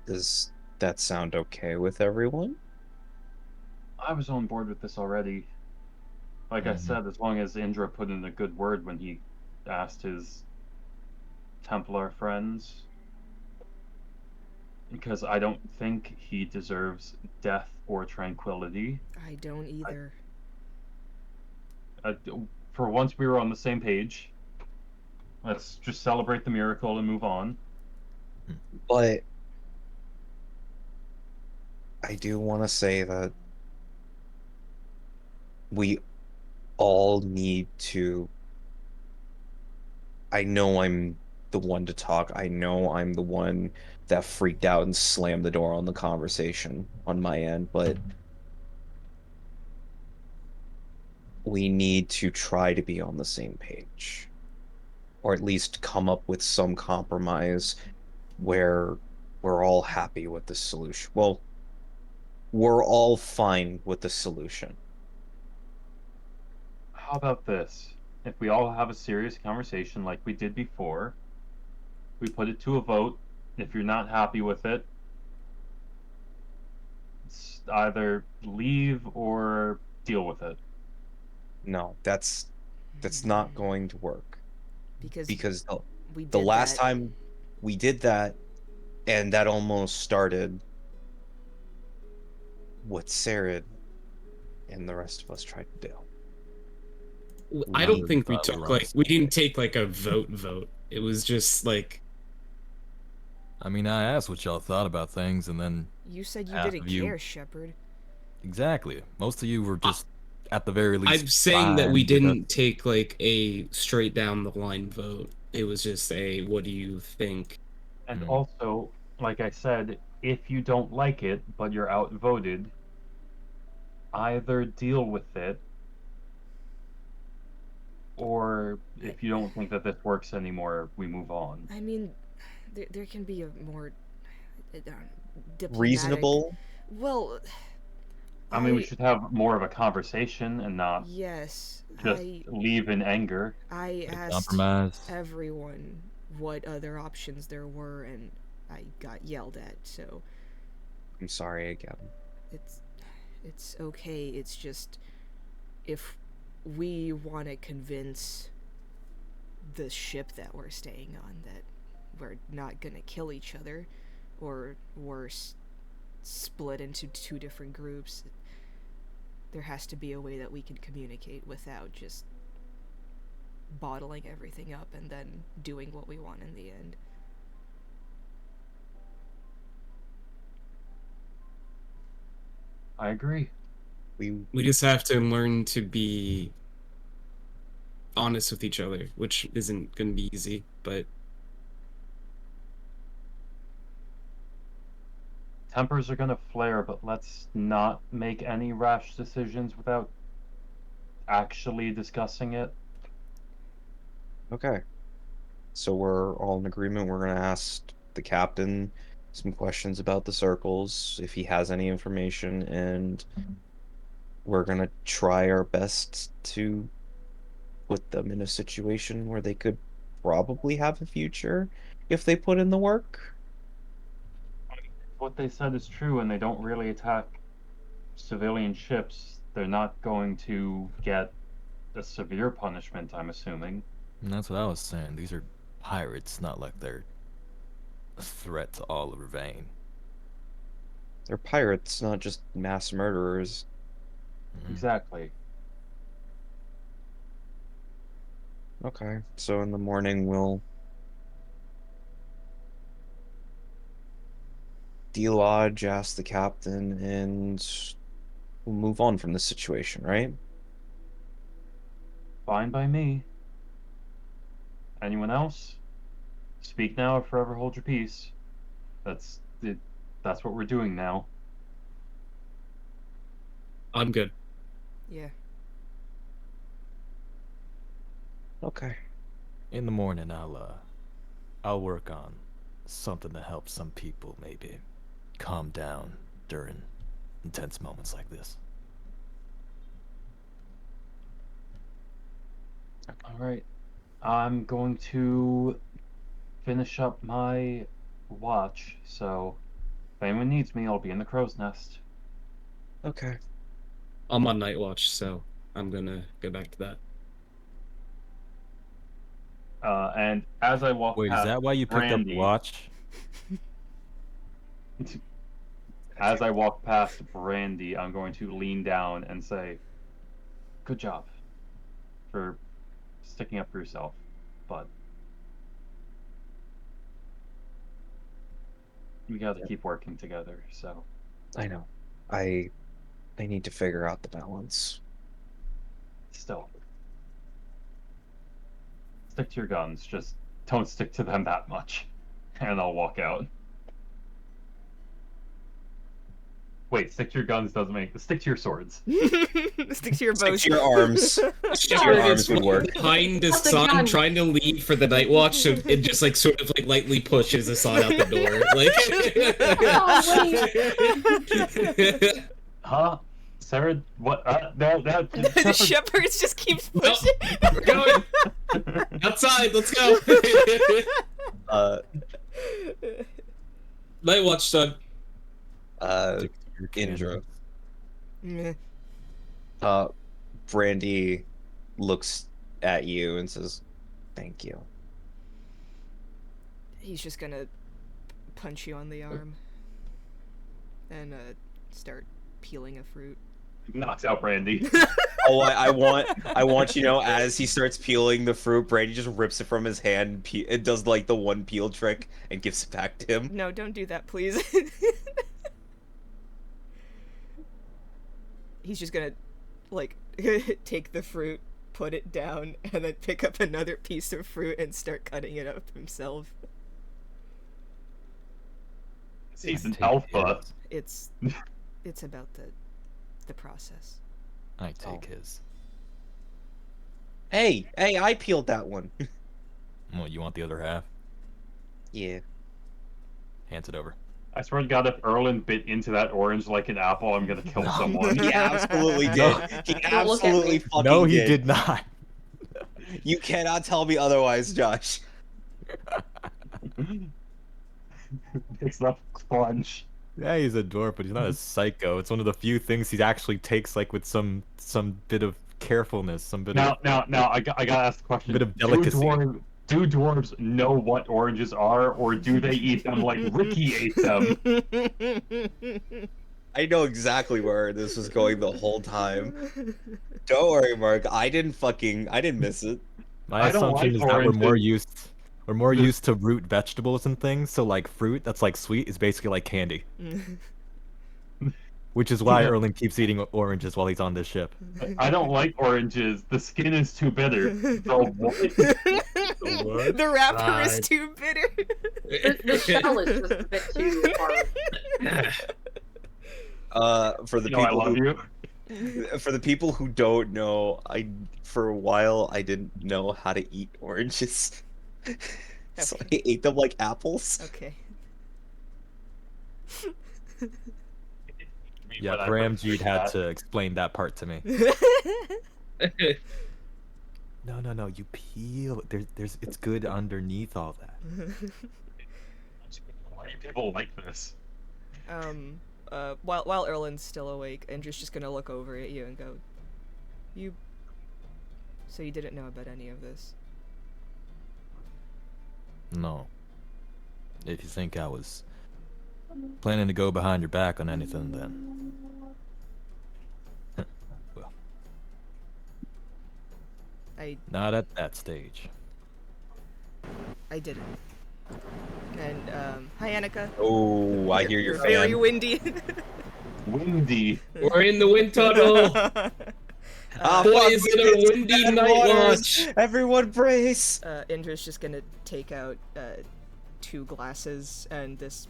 Does that sound okay with everyone? I was on board with this already. Like I Mhm. said, as long as Indra put in a good word when he asked his Templar friends, because I don't think he deserves death or tranquility. I don't either. Uh, for once, we were on the same page. Let's just celebrate the miracle and move on. But I do want to say that we all need to. I know I'm the one to talk. I know I'm the one that freaked out and slammed the door on the conversation on my end, but we need to try to be on the same page, or at least come up with some compromise where we're all happy with the solution. Well, we're all fine with the solution. How about this? If we all have a serious conversation like we did before, we put it to a vote. If you're not happy with it, it's either leave or deal with it. No, that's not going to work Because because we the did last that. time we did that, and that almost started what Sarah and the rest of us tried to do. I I don't was, think we were on the we same didn't page. take like a vote. It was just like I mean, I asked what y'all thought about things, and then You said you half didn't of you care, Shepard. exactly. Most of you were I, just, at the very least, I'm saying that we fine with us. didn't take like a straight down the line vote. It was just a what do you think? And Mm. also, like I said, if you don't like it but you're outvoted, either deal with it, or I, if you don't think that this works anymore, we move on. I mean, there can be a more diplomatic. Reasonable. Well, I mean, we I should have more of a conversation and not yes, just leave in anger. I A asked compromise. everyone what other options there were, and I got yelled at. So I'm sorry again. it's it's okay. It's just if we want to convince the ship that we're staying on that we're not gonna kill each other, or worse, split into two different groups. There has to be a way that we can communicate without just bottling everything up and then doing what we want in the end. I agree. We just have to learn to be honest with each other, which isn't going to be easy, but Tempers are gonna flare, but let's not make any rash decisions without actually discussing it. Okay. So we're all in agreement. We're gonna ask the captain some questions about the circles, if he has any information, and we're gonna try our best to put them in a situation where they could probably have a future if they put in the work. What they said is true, and they don't really attack civilian ships. They're not going to get a severe punishment, I'm assuming. And that's what I was saying. These are pirates, not like they're a threat to all of Ravane. They're pirates, not just mass murderers. Exactly. Okay, so in the morning we'll delodge, ask the captain, and we'll move on from this situation, right? Fine by me. Anyone else? Speak now or forever hold your peace. That's it. That's what we're doing now. I'm good. Yeah. Okay. In the morning, I'll work on something to help some people maybe calm down during intense moments like this. All right. I'm going to finish up my watch, so if anyone needs me, I'll be in the crow's nest. Okay. I'm on night watch, so I'm gonna go back to that. And as I walk Wait, past is that why you picked up Brandy, the watch? as I walk past Brandy, I'm going to lean down and say, "Good job for sticking up for yourself, but we got to keep working together." So I know. I need to figure out the balance. still, stick to your guns. Just don't stick to them that much, and I'll walk out. Wait, stick to your guns doesn't make. Stick to your swords. Stick to your Stick bows. to your arms. Stick to your arms would work. Behind What's the Hassan, gun? trying to leave for the night watch, so it just like sort of like lightly pushes Hassan out the door. Like, Huh? Sarah, what? The shepherds just keep pushing. we're going outside. Let's go. Night watch done. Stick to your Indra. Meh. Brandy looks at you and says, "Thank you." He's just gonna punch you on the arm and start peeling a fruit. Knocks out Brandy. Oh, I want you to know, as he starts peeling the fruit, Brandy just rips it from his hand. It does like the one peel trick and gives it back to him. No, don't do that, please. He's just gonna, like, take the fruit, put it down, and then pick up another piece of fruit and start cutting it up himself. He's an Take alpha. his. It's about the process. I take his. Hey, I peeled that one. Well, you want the other half? Yeah. Hands it over. I swear to God, if Erlen bit into that orange like an apple, I'm gonna kill someone. He absolutely did. No. He Don't look at absolutely me. fucking No, he did. did not. You cannot tell me otherwise, Josh. Picks up sponge. Yeah, he's a dwarf, but he's not a psycho. It's one of the few things he actually takes like with some bit of carefulness, some bit Now, of I gotta ask the question. bit of delicacy. do dwarves know what oranges are, or do they eat them like Ricky ate them? I know exactly where this was going the whole time. Don't worry, Mark. I didn't miss it. My I don't assumption like is that oranges. we're more used to root vegetables and things, so like fruit that's like sweet is basically like candy. Which is why Yeah. Erling keeps eating oranges while he's on this ship. I don't like oranges. The skin is too bitter. The what? What? The wrapper is Right. too bitter. The shell is just a bit too hard. For the You know, I people love who, you. for the people who don't know, for a while I didn't know how to eat oranges. So I ate them like apples. Okay. Yeah, When I Bramjeet first had that. to explain that part to me. No, you peel. It's good underneath all that. Why do people like this? While Erlen's still awake, Andrew's just gonna look over at you and go, So you didn't know about any of this? No. If you think I was planning to go behind your back on anything, then... well, I not at that stage. didn't. And, hi Annika. Oh, I hear You're your very fan. windy. Windy. We're in the wind tunnel. Ah, Boy, fuck, is it a it's windy bad night waters. watch. Everyone brace! Indra's just gonna take out, 2 glasses and this,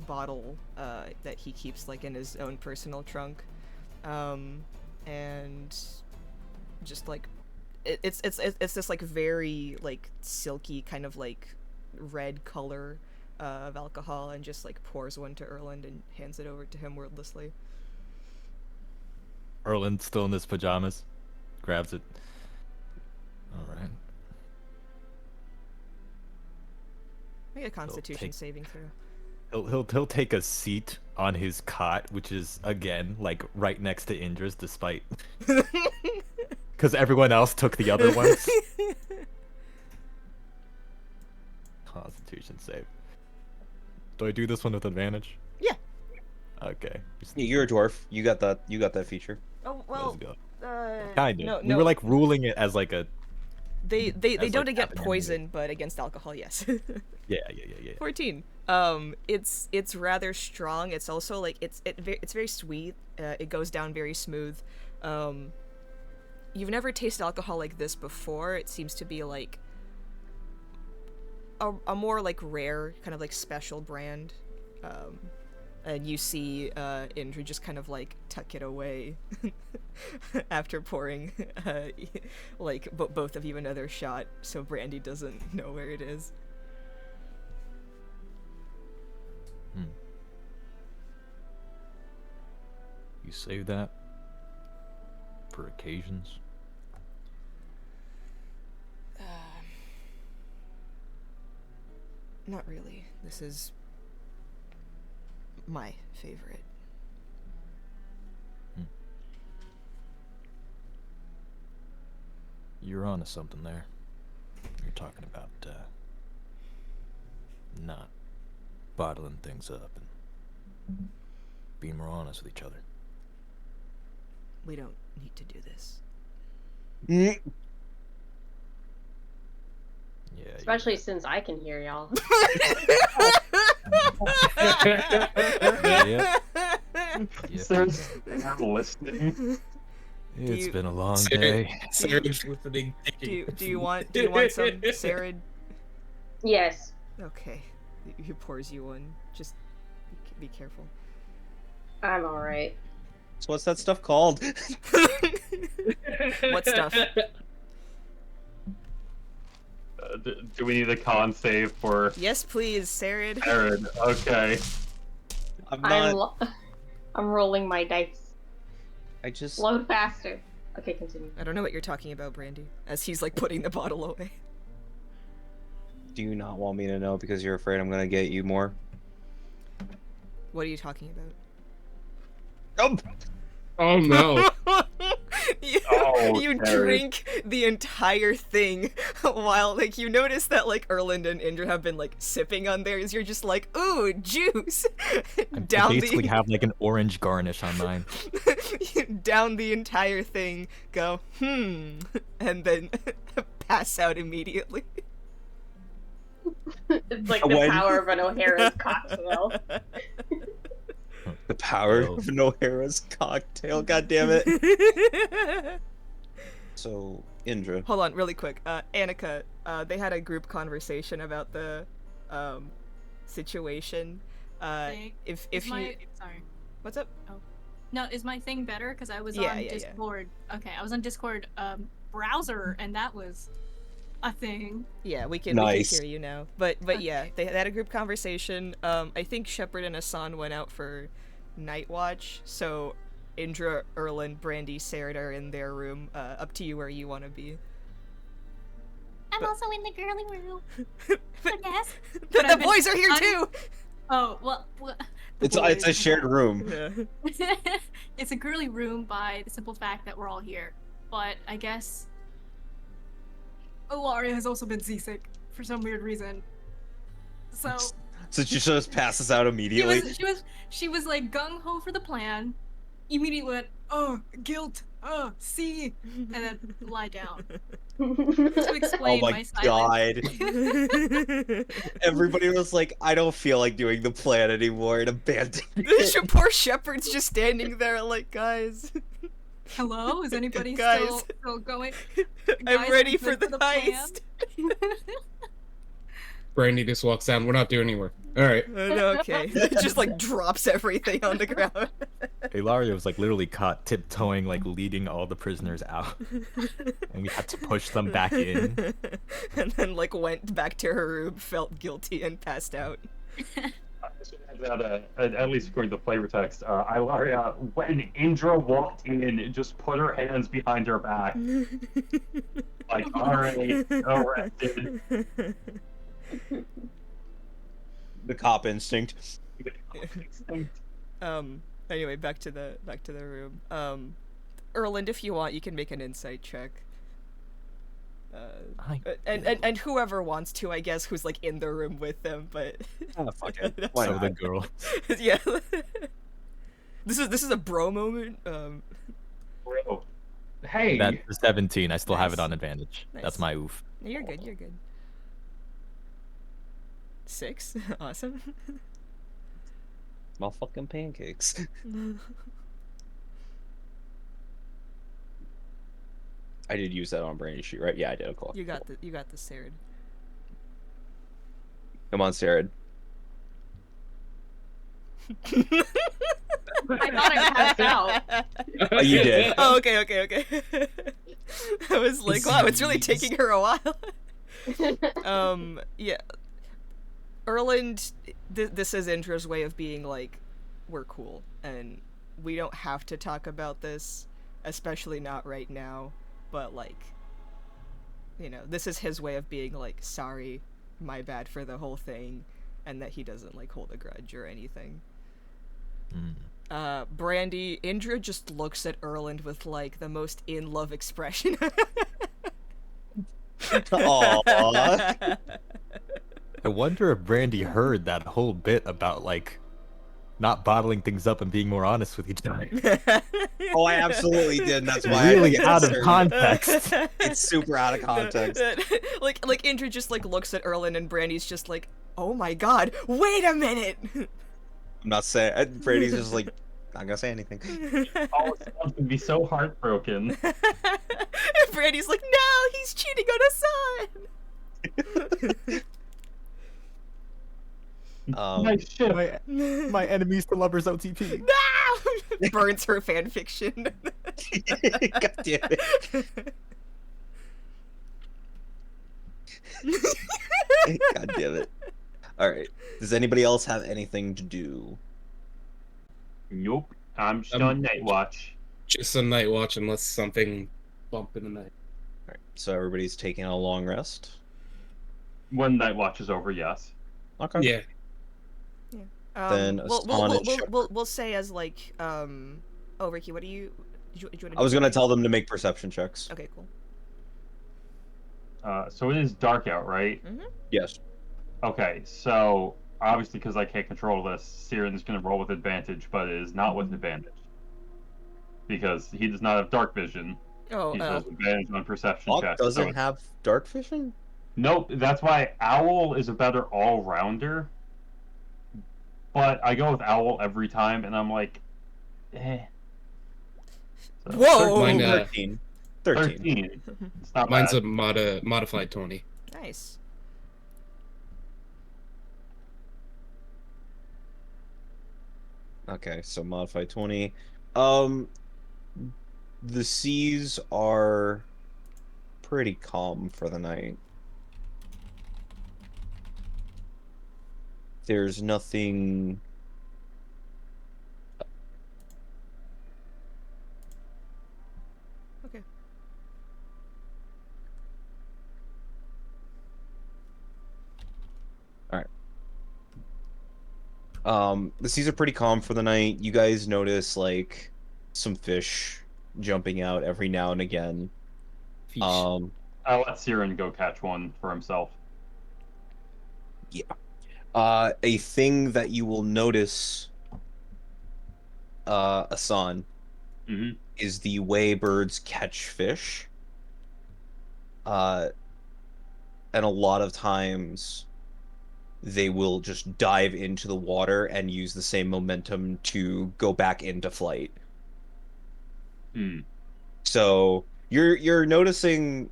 bottle, that he keeps, like, in his own personal trunk. And just, like, it's this, like, very, like, silky kind of, like, red color, of alcohol, and just, like, pours one to Erland and hands it over to him wordlessly. Erlen, still in his pajamas, grabs it. Alright. Make a Constitution saving throw. He'll take a seat on his cot, which is, again, like, right next to Indra's, despite... Because everyone else took the other ones. Constitution save. Do I do this one with advantage? Yeah. Okay. Yeah, you're a dwarf. You got that feature. Oh well. Let's go. Uh, Kinda. No, We no. were like ruling it as like a... They as, don't like, get happening poison, but against alcohol, yes. Yeah. 14. It's rather strong. It's also like it's very sweet. It goes down very smooth. You've never tasted alcohol like this before. It seems to be like a more like rare, kind of like special brand. And you see Indra just kind of like tuck it away after pouring like both of you another shot, so Brandy doesn't know where it is. You save that for occasions. Not really. This is my favorite. You're onto something there. You're talking about not bottling things up and being more honest with each other. We don't need to do this. Yeah. Especially since I can hear y'all. Yeah. There's listening. It's you- been a long day. Sarah's listening. Do you want some Sarid? Yes. Okay. He pours you one. Just be careful. I'm alright. So what's that stuff called? What stuff? Do we need a con save for Yes, please, Sarid. Aaron? Okay. I'm not. I'm rolling my dice. I just. Load faster. Okay, continue. I don't know what you're talking about, Brandy. As he's like putting the bottle away. Do you not want me to know because you're afraid I'm gonna get you more? What are you talking about? Oh, Oh no. Oh, you Jared. drink the entire thing while, like, you notice that, like, Erland and Indra have been, like, sipping on theirs. You're just like, ooh, juice! I Down basically the... have like an orange garnish on mine. down the entire thing, go, and then pass out immediately. It's like the When- power of an O'Hara's cocktail. The power Oh. of an O'Hara's cocktail, god damn it. So, Indra. Hold on, really quick. Annika, they had a group conversation about the situation. Thing? If Is you... my... Sorry. What's up? No, is my thing better? Because I was Yeah, on yeah, yeah. Discord. Okay, I was on Discord browser, and that was a thing. Yeah, we can Nice. hear you now. But yeah, they had a group conversation. I think Shepard and Asan went out for night watch, so Indra, Erland, Brandy, Sarah are in their room. Up to you where you want to be. I'm But- also in the girly room. But Yes. the boys are here I'm- too. Oh well. The It's a boys- shared room. Yeah. It's a girly room by the simple fact that we're all here. But I guess Ilaria has also been seasick for some weird reason. So So she just passes out immediately. she was like gung ho for the plan. Immediately went, oh, guilt, oh, see, and then lie down. To Oh explain my silence. god. Everybody was like, I don't feel like doing the plan anymore and abandoned it. Poor Shepard's just standing there like, guys, Hello, is anybody Guys. still going? I'm Guys, ready we for good the plan? heist. Brandy just walks down. We're not doing anywhere. All right. Okay. It just like drops everything on the ground. Ilaria was like literally caught tiptoeing, like leading all the prisoners out, and we had to push them back in. And then like went back to her room, felt guilty, and passed out. At least according to the flavor text, Ilaria, when Indra walked in, just put her hands behind her back. Like, alright, arrested. The cop instinct. Anyway, back to the room. Erland, if you want, you can make an insight check. And whoever wants to, I guess, who's like in the room with them, but Ah, fuck it. Why So not? the girl. yeah. This is a bro moment. Bro. Hey! That's the 17. I still have it Nice. on advantage. Nice. That's my oof. You're good. You're good. 6. Awesome. Small fucking pancakes. I did use that on Brandy's sheet, right? Yeah, I did. Cool. You got the Sarah. Come on, Sarah. I thought I passed out. Oh, you did. Oh, okay. I was like, wow, it's really taking her a while. Yeah. Erland, this is Indra's way of being like, we're cool, and we don't have to talk about this, especially not right now, but like, you know, this is his way of being like, sorry, my bad for the whole thing, and that he doesn't like hold a grudge or anything. Brandy, Indra just looks at Erland with like the most in love expression. Aww. I wonder if Brandy heard that whole bit about like not bottling things up and being more honest with each other. Oh, I absolutely did. And that's why Really I out of Sarah. context. It's super out of context. like Indra just like looks at Erland and Brandy's just like, oh my god, wait a minute. I'm not saying. Brady's just like, not gonna say anything. Oh, someone's gonna be so heartbroken. Brandy's like, no, he's cheating on Hassan. Nice shit. My enemies to lovers OTP. No! Burns her fanfiction. God damn it. God damn it. Alright. Does anybody else have anything to do? Nope. I'm just on night watch. Just a night watch unless something bump in the night. Alright. So everybody's taking a long rest? When night watch is over, yes. Okay. Yeah. Then Asana and Shepard. we'll say as like oh Ricky, what do you Did you want to I was gonna tell them to make perception checks. Okay, cool. So it is dark out, right? Mm-hmm. Yes. Okay, so obviously because I can't control this, Siren's going to roll with advantage, but it is not with advantage. Because he does not have dark vision. Oh, He has oh. advantage on perception Hawk checks. doesn't have dark vision? Nope, that's why Owl is a better all-rounder. But I go with Owl every time, and I'm like, eh. So, Whoa! Mine, 13. 13. 13. It's not Mine's bad. a modified 20. Nice. Okay, so modify 20. The seas are pretty calm for the night. There's nothing. Okay. The seas are pretty calm for the night. You guys notice like some fish jumping out every now and again. Fish. I'll let Siren go catch one for himself. A thing that you will notice, Asan, Mm-hmm. is the way birds catch fish. And a lot of times they will just dive into the water and use the same momentum to go back into flight. Hmm. So you're noticing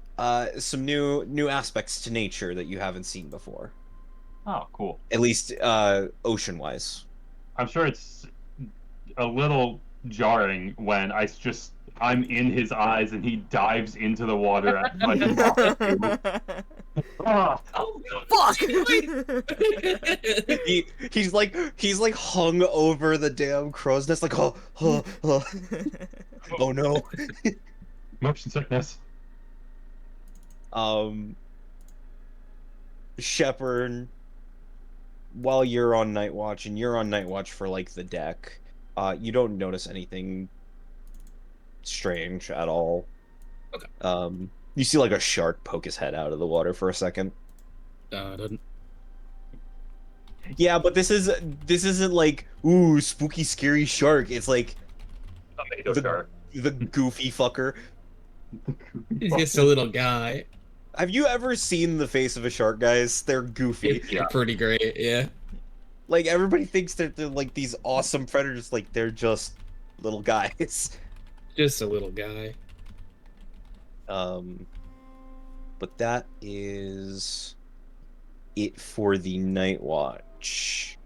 some new aspects to nature that you haven't seen before. Oh, cool. At least ocean wise. I'm sure it's a little jarring when I'm in his eyes and he dives into the water at like Ah, Fuck! He's like hung over the damn crow's nest like oh no. motion sickness. Shepard, while you're on night watch and you're on night watch for like the deck, you don't notice anything strange at all. Okay. You see like a shark poke his head out of the water for a second. Doesn't. Yeah, but this isn't like ooh spooky scary shark. It's like Tomato the shark. the goofy fucker. He's just a little guy. Have you ever seen the face of a shark, guys? They're goofy. It's pretty great, yeah. Like everybody thinks that they're like these awesome predators. Like they're just little guys. Just a little guy. But that is it for the night watch.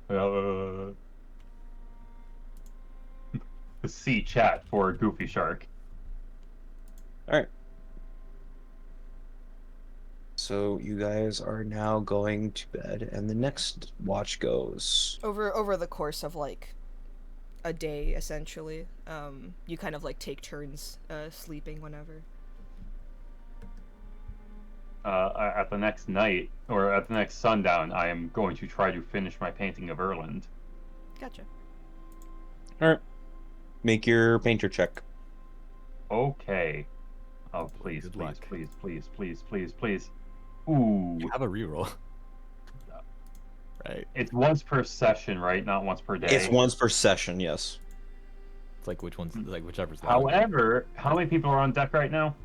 The sea chat for Goofy Shark. All right. So you guys are now going to bed, and the next watch goes. Over the course of like a day, essentially, you kind of like take turns sleeping whenever. At the next night, or at the next sundown, I am going to try to finish my painting of Erland. Gotcha. All right. Make your painter check. Okay. Oh, please, Good please, luck. please, please, please, please, please. Ooh. You have a reroll. Right. It's once per session, right? Not once per day. It's once per session, yes. It's like which one's like whichever's longer. However, how many people are on deck right now?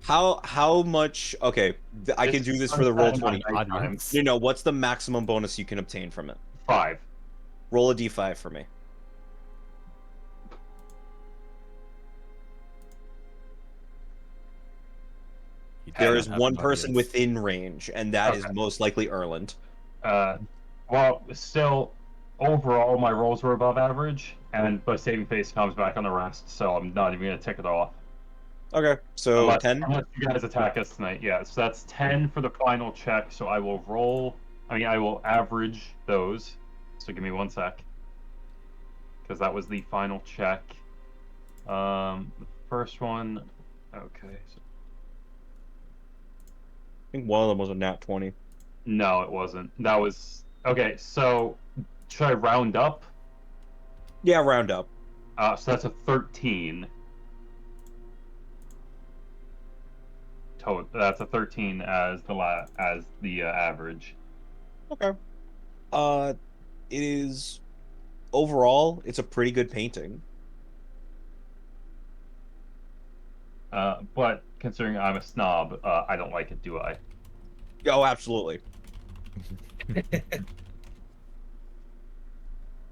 How much? Okay, I can do this for the roll 20. Audience. No, what's the maximum bonus you can obtain from it? 5. Roll a d5 for me. There is one person within range, and that is Okay. most likely Erland. Well, still, overall, my rolls were above average, and my saving face comes back on the rest, so I'm not even going to tick it off. Okay, so 10? Unless you guys attack us tonight, yeah. So that's 10 for the final check, so I will I will average those. So give me 1 sec. Because that was the final check. The first one, okay. So, I think one of them was a nat 20. no, it wasn't. That was, okay, so should I round up? Yeah, round up. So that's a 13. That's a 13 as the average. Okay. It is overall, it's a pretty good painting. But considering I'm a snob, I don't like it, do I? Oh, absolutely.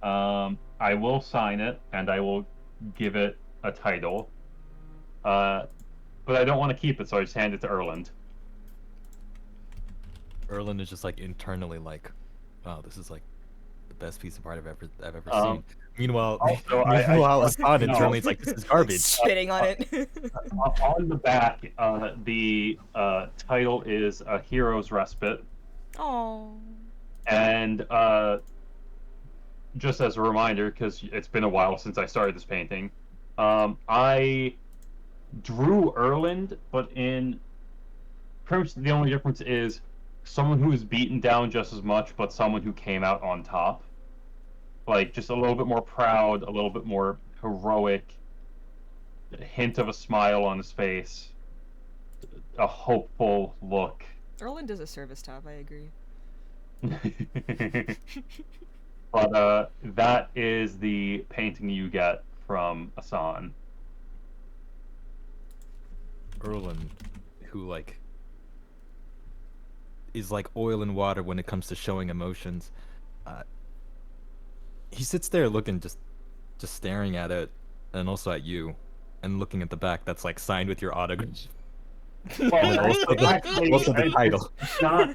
I will sign it and I will give it a title. But I don't want to keep it, so I just hand it to Erland. Erland is just like internally like, wow, this is like the best piece of art I've ever Um, seen. Meanwhile, also, meanwhile, I Asad no. internally is like, this is garbage. Spitting on it. On the back, the title is A Hero's Respite. Oh. And just as a reminder, because it's been a while since I started this painting, I drew Erland, but in pretty much the only difference is someone who is beaten down just as much, but someone who came out on top. Like, just a little bit more proud, a little bit more heroic, a hint of a smile on his face, a hopeful look. Erland is a service tab, I agree. But that is the painting you get from Asan. Erland, who like is like oil and water when it comes to showing emotions. He sits there looking, just staring at it, and also at you, and looking at the back that's like signed with your autograph. Well, also the title.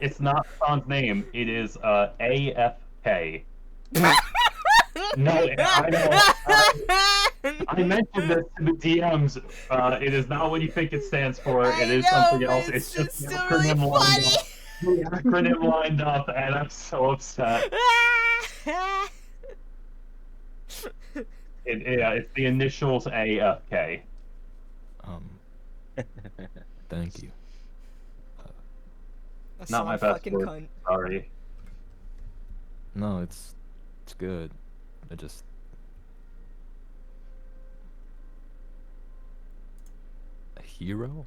It's not Asan's name. It is AFK. No, I know. I mentioned this to the DMs. It is not what you think it stands for. It is something else. It's just the acronym lined up. The acronym lined up, and I'm so upset. It's the initials AFK. Thank you. Not my best fucking word. cunt. Sorry. No, it's good. I just a hero.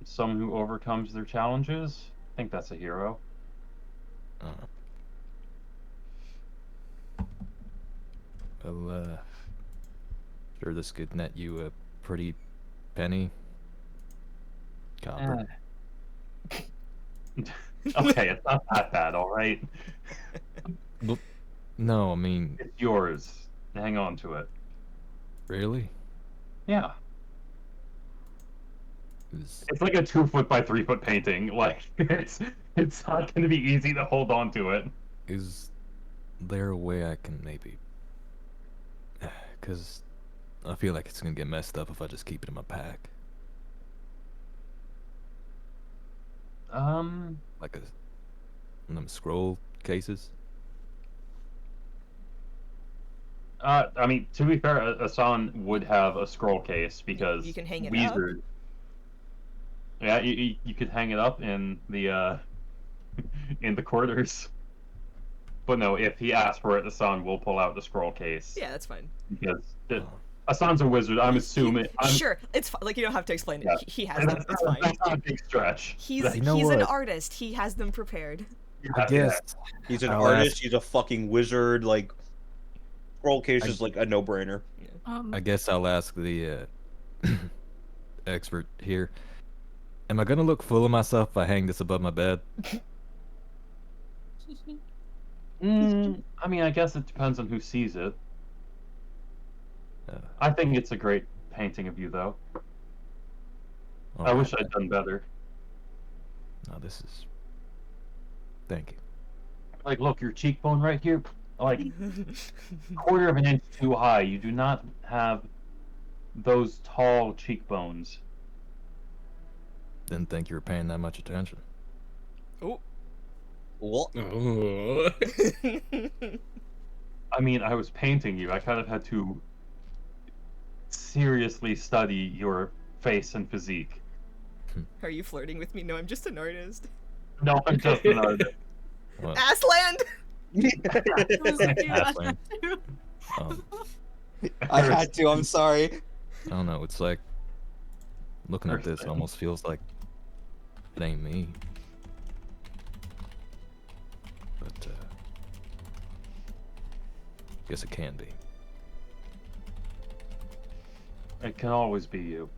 Someone who overcomes their challenges. I think that's a hero. Well, sure this could net you a pretty penny. Copper. Okay, it's not that bad, all right. No, I mean, It's yours. Hang on to it. really? Yeah. Is It's like a 2 foot by 3 foot painting. Like it's not going to be easy to hold on to it. there a way I can maybe? Because I feel like it's gonna get messed up if I just keep it in my pack. Like one of them scroll cases. I mean, to be fair, Asan would have a scroll case because You can hang it Wizard. Yeah, you could hang it up in the in the quarters. But no, if he asks for it, Asan will pull out the scroll case. Yeah, that's fine. Because Oh. Asan's a wizard. I'm assuming. Sure, it's like you don't have to explain it. Yeah. He has them. It's fine. That's not a big stretch. He's You know an what? artist. He has them prepared. I guess He's an I'll artist, ask- he's a fucking wizard, like scroll case is like a no-brainer. I guess I'll ask the expert here. Am I gonna look full of myself if I hang this above my bed? I mean, I guess it depends on who sees it. I think it's a great painting of you, though. I wish I'd done better. No, this is. Thank you. Like, look, your cheekbone right here, like, quarter of an inch too high. You do not have those tall cheekbones. Didn't think you were paying that much attention. Oh. Well, Oh. I mean, I was painting you. I kind of had to seriously study your face and physique. Are you flirting with me? No, I'm just an artist. No, I'm just an artist. Well, Assland! It was a few Aslan. too. um, I had to. I'm sorry. I don't know. It's like looking at this, it Understand. almost feels like it ain't me. But guess it can be. It can always be you.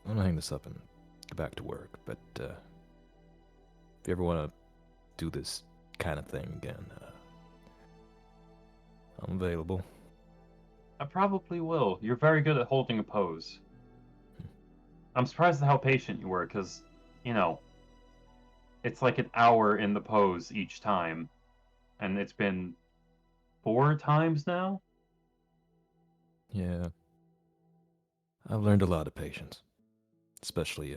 I'm gonna hang this up and get back to work. But if you ever want to do this kind of thing again, I'm available. I probably will. You're very good at holding a pose. I'm surprised at how patient you were, because, you know, it's like an hour in the pose each time, and it's been 4 times now? Yeah, I've learned a lot of patience, especially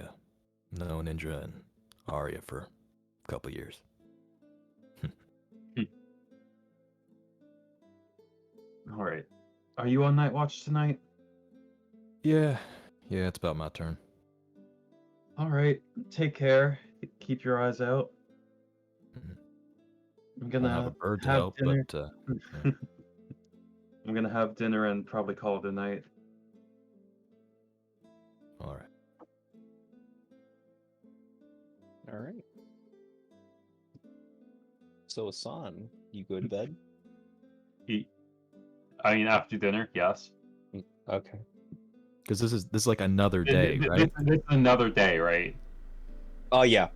knowing Indra and Arya for a couple years. Alright. Are you on Night Watch tonight? Yeah, it's about my turn. Alright. Take care. Keep your eyes out. Mhm. I'm I don't have a gonna bird to have help, dinner. but yeah. I'm gonna have dinner and probably call it a night. All right. All right. So, Asan, you go to bed? I mean, after dinner, yes. Okay. Because this is like another day, right? This is another day, right? Oh, yeah.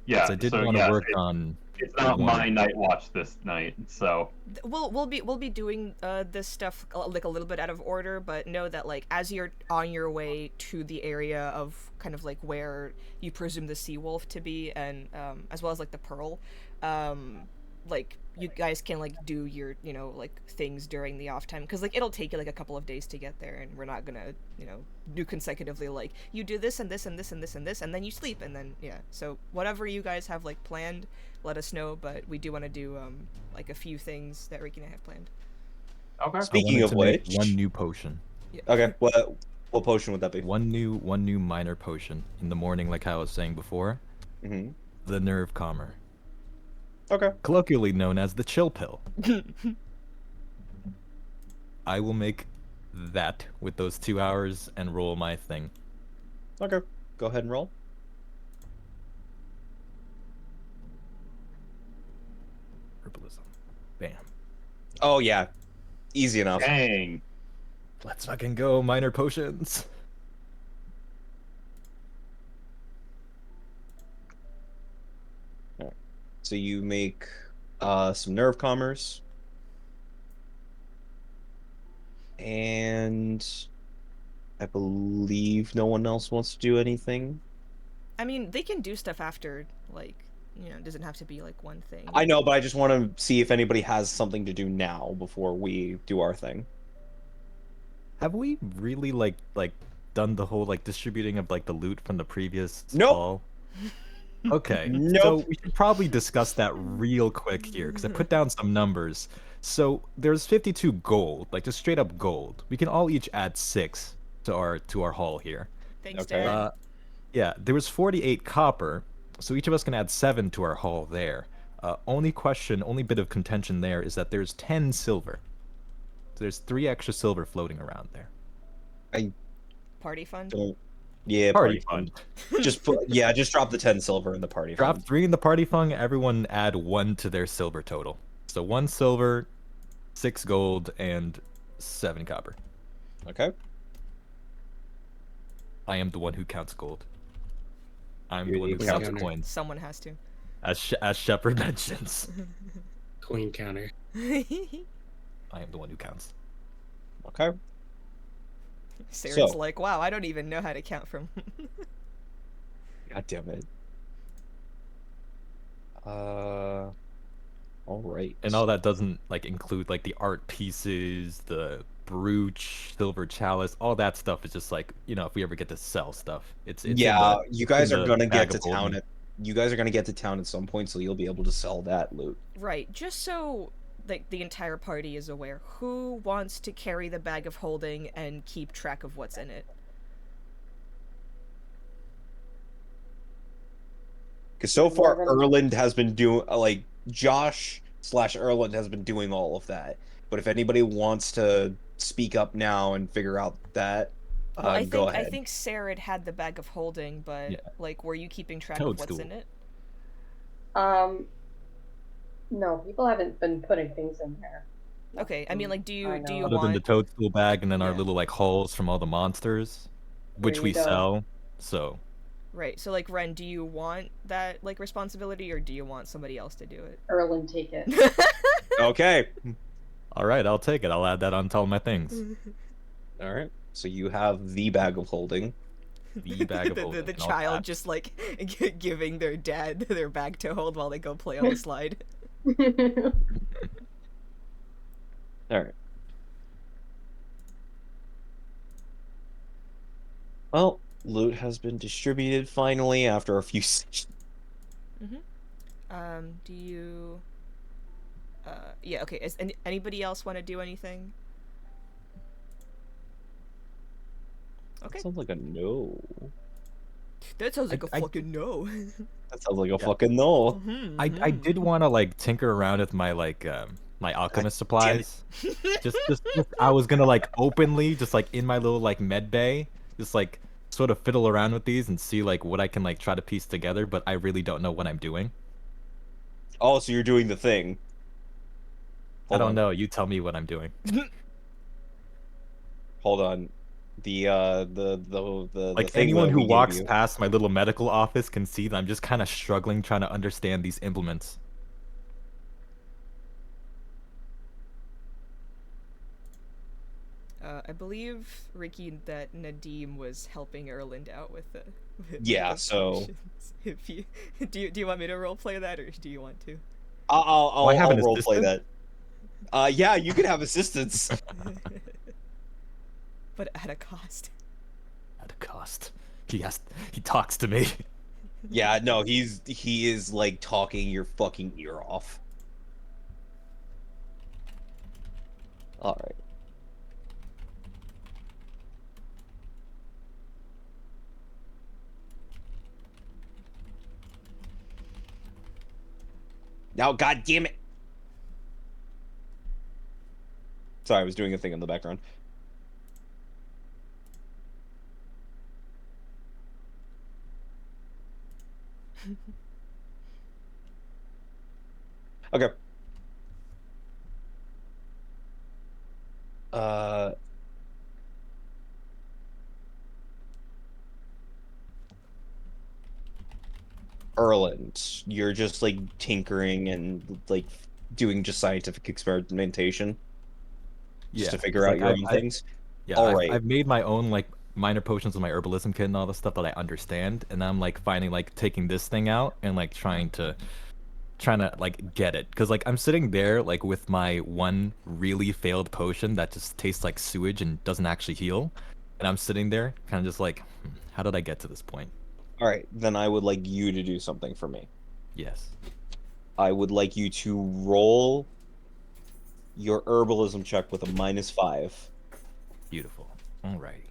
Yeah. 'Cause I did so want to yes, work on. it's not one- my night watch this night, so We'll be doing this stuff like a little bit out of order, but know that like as you're on your way to the area of kind of like where you presume the sea wolf to be, and as well as like the pearl, like you guys can like do your like things during the off time, because like it'll take you like a couple of days to get there, and we're not gonna do consecutively like you do this and this and this and this and this and then you sleep, and then so whatever you guys have like planned, let us know, but we do want to do like a few things that Ricky and I have planned. okay. I Speaking wanted of to make which, one new potion. Yeah. okay, what potion would that be? One new minor potion in the morning, like how I was saying before. Mm-hmm. The nerve calmer, Okay. colloquially known as the chill pill. I will make that with those 2 hours and roll my thing. Okay. Go ahead and roll. Herbalism. Bam. Oh, yeah. Easy enough. Dang. Let's fucking go, minor potions. So you make some nerve calmers. And I believe no one else wants to do anything. I mean, they can do stuff after, like, it doesn't have to be like one thing. I know, but I just want to see if anybody has something to do now before we do our thing. Have we really like done the whole like distributing of like the loot from the previous Nope. call? Okay. Nope. So we should probably discuss that real quick here, because I put down some numbers. So there's 52 gold, like just straight up gold. We can all each add 6 to our haul here. Thanks, Okay. Dad. Yeah, there was 48 copper, so each of us can add 7 to our haul there. Only bit of contention there is that there's 10 silver. So there's 3 extra silver floating around there. Party fund. Don't. Yeah, Party fund. Just just drop the 10 silver in the party Drop fund. 3 in the party fund. Everyone add 1 to their silver total. So 1 silver, 6 gold, and 7 copper. Okay. I am the one who counts gold. I'm You're the one the who counts counter. coins, Someone has to. as Shepard mentions. Coin counter. I am the one who counts. Okay. Saren's So- like, wow, I don't even know how to count from. God damn it. All right. And all that doesn't like include like the art pieces, the brooch, silver chalice, all that stuff is just like, if we ever get to sell stuff. It's in Yeah, the- you guys in are the gonna bag get to of holding. town at. You guys are gonna get to town at some point, so you'll be able to sell that loot. Right, just so like the entire party is aware, who wants to carry the bag of holding and keep track of what's in it? Because so far, Dwarven. Erland has been doing, like, Josh/Erland has been doing all of that. But if anybody wants to speak up now and figure out that, Well, go I ahead. think Sarah had the bag of holding, but Yeah. like, were you keeping track of what's Toadstool. in it? No, people haven't been putting things in there. Okay, I mean, like, do you Other than the want? toadstool bag and then our Yeah. little like hulls from all the monsters, which There we you go. sell. So Right. So, like, Ren, do you want that like responsibility, or do you want somebody else to do it? Erland, take it. Okay. all right, I'll take it. I'll add that onto all my things. All right. So you have the bag of holding. The bag of the holding. in all child caps. just like giving their dad their bag to hold while they go play on the slide. All right. Well, loot has been distributed finally after a few sessions. Do you? Yeah. Okay. Is anybody else want to do anything? Okay. That sounds like a no. That sounds like a I- fucking no. That sounds like a fucking no. I did want to like tinker around with my like my alchemist supplies. just I was gonna like openly just like in my little like med bay just like sort of fiddle around with these and see like what I can like try to piece together, but I really don't know what I'm doing. Oh, so you're doing the thing. I don't know. You tell me what I'm doing. Hold on. The Like thing anyone that who we gave walks you. past my little medical office can see that I'm just kind of struggling trying to understand these implements. I believe Ricky that Nadim was helping Erland out with the. Yeah, the so- potions. If you do you want me to roleplay that, or do you want to? I'll I have an role play assistant? that. Yeah, you can have assistance. But at a cost. At a cost. He talks to me. Yeah, no, he is like talking your fucking ear off. All right. Now, god damn it. Sorry, I was doing a thing in the background. Okay. Erland, you're just like tinkering and like doing just scientific experimentation just to figure out like, your own things. Yeah, All I've, right. I've made my own like minor potions with my herbalism kit and all the stuff that I understand, and I'm like finally like taking this thing out and like trying to like get it, because like I'm sitting there like with my one really failed potion that just tastes like sewage and doesn't actually heal, and I'm sitting there kind of just like, how did I get to this point? All right, then I would like you to do something for me. Yes. I would like you to roll your herbalism check with a -5. Beautiful. Alrighty.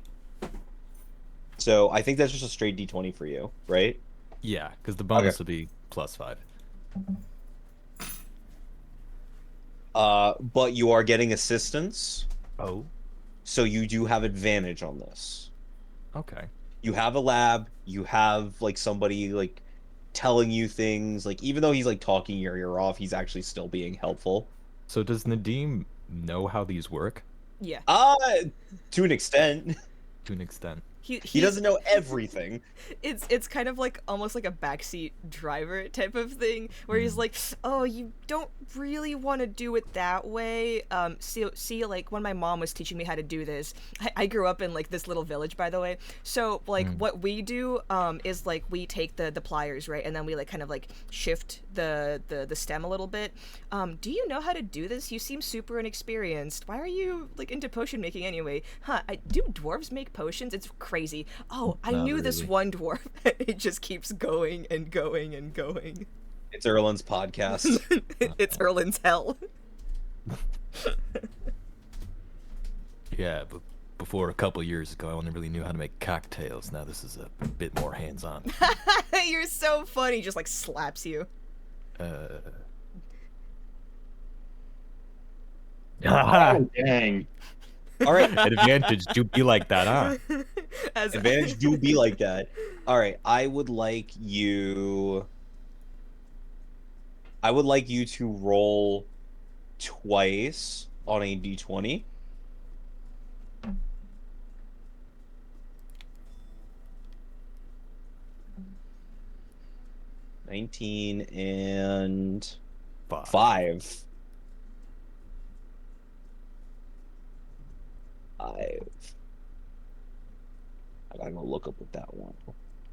So I think that's just a straight D20 for you, right? Yeah, because the bonus would be +5. But you are getting assistance, Oh. so you do have advantage on this. Okay. You have a lab, you have like somebody like telling you things, like even though he's like talking your ear off, he's actually still being helpful. So does Nadim know how these work? Yeah. To an extent. To an extent. He doesn't know everything. It's kind of like almost like a backseat driver type of thing where he's like, oh, you don't really want to do it that way. See, like when my mom was teaching me how to do this, I grew up in like this little village, by the way. So like what we do is like we take the pliers, right, and then we like kind of like shift the stem a little bit. Do you know how to do this? You seem super inexperienced. Why are you like into potion making anyway? Huh? Do dwarves make potions? It's crazy. Oh, I Not knew this really. one dwarf. It just keeps going and going and going. It's Erland's podcast. It's Erland's hell. Yeah, but before a couple years ago, I only really knew how to make cocktails. Now this is a bit more hands-on. You're so funny. Just like slaps you. Haha. Oh, dang. All right. Advantage do be like that, huh? As Advantage do be like that. All right, I would like you to roll twice on a d20. $19 and Five. 5. I gotta go look up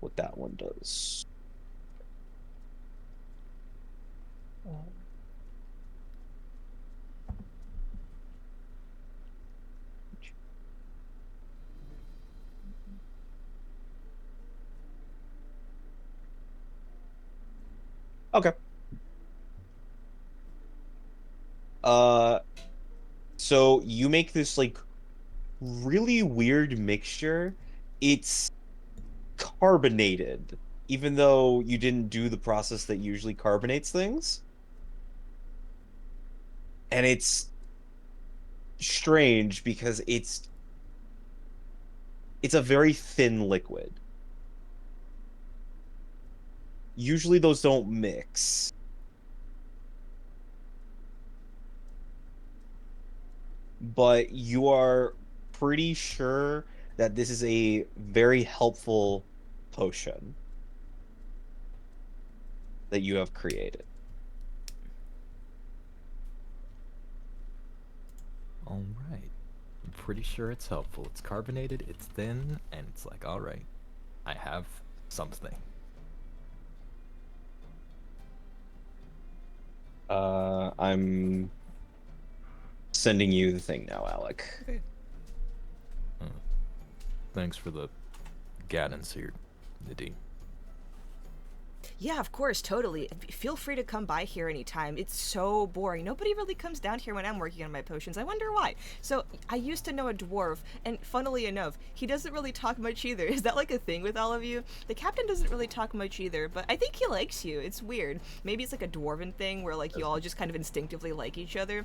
what that one does. Okay. So you make this like really weird mixture. It's carbonated, even though you didn't do the process that usually carbonates things. And it's strange because it's a very thin liquid. Usually those don't mix. But you are pretty sure that this is a very helpful potion that you have created. All right. I'm pretty sure it's helpful. It's carbonated, it's thin, and it's like, all right, I have something. I'm sending you the thing now, Alec. Okay. Thanks for the guidance here, Nidhi. Yeah, of course, totally. Feel free to come by here anytime. It's so boring. Nobody really comes down here when I'm working on my potions. I wonder why. So, I used to know a dwarf, and funnily enough, he doesn't really talk much either. Is that like a thing with all of you? The captain doesn't really talk much either, but I think he likes you. It's weird. Maybe it's like a dwarven thing where like you all just kind of instinctively like each other.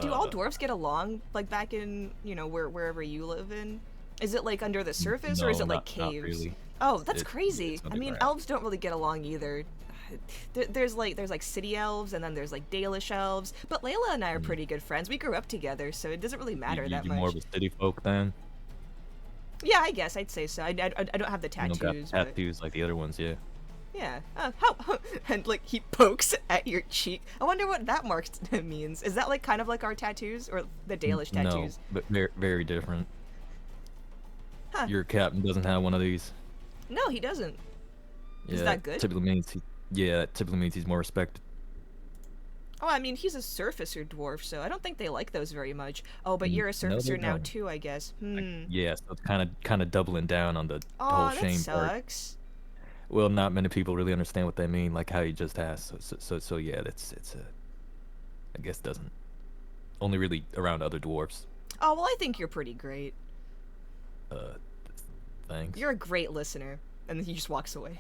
Do all dwarves get along like back in, wherever you live in? Is it like under the surface or is No, it like not caves? really. Oh, that's It- crazy. it's I mean, underground. elves don't really get along either. There's like city elves and then there's like Dalish elves. But Layla and I are pretty good friends. We grew up together, so it doesn't really matter that you much. more of a city folk then? Yeah, I guess I'd say so. I don't have the You don't got tattoos, but tattoos like the other ones, yeah. yeah. How and like he pokes at your cheek. I wonder what that mark means. Is that like kind of like our tattoos or the Dalish tattoos? No, but very, very different. Huh. Your captain doesn't have one of these. No, he doesn't. Yeah, Is that good? Typically means that typically means he's more respected. Oh, I mean, he's a surfacer dwarf, so I don't think they like those very much. Oh, but you're a No, they surfacer now don't. too, I guess. Yeah, so it's kind of doubling down on the whole Oh, that shame part. sucks. Well, not many people really understand what they mean, like how you just asked. So yeah, it's I guess doesn't only really around other dwarfs. Oh, well, I think you're pretty great. Thanks. You're a great listener. And then he just walks away.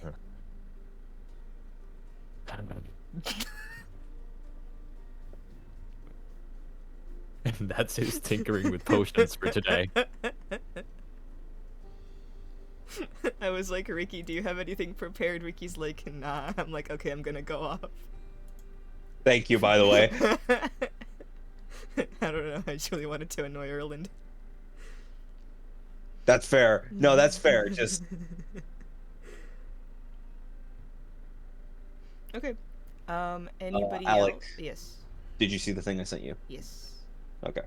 And that's his tinkering with potions for today. I was like, Ricky, do you have anything prepared? Ricky's like, nah. I'm like, okay, I'm gonna go off. Thank you, by the way. I don't know. I just really wanted to annoy Erland. That's fair. No, that's fair. Just Okay. Anybody Alec. else? Yes. did you see the thing I sent you? Yes. Okay.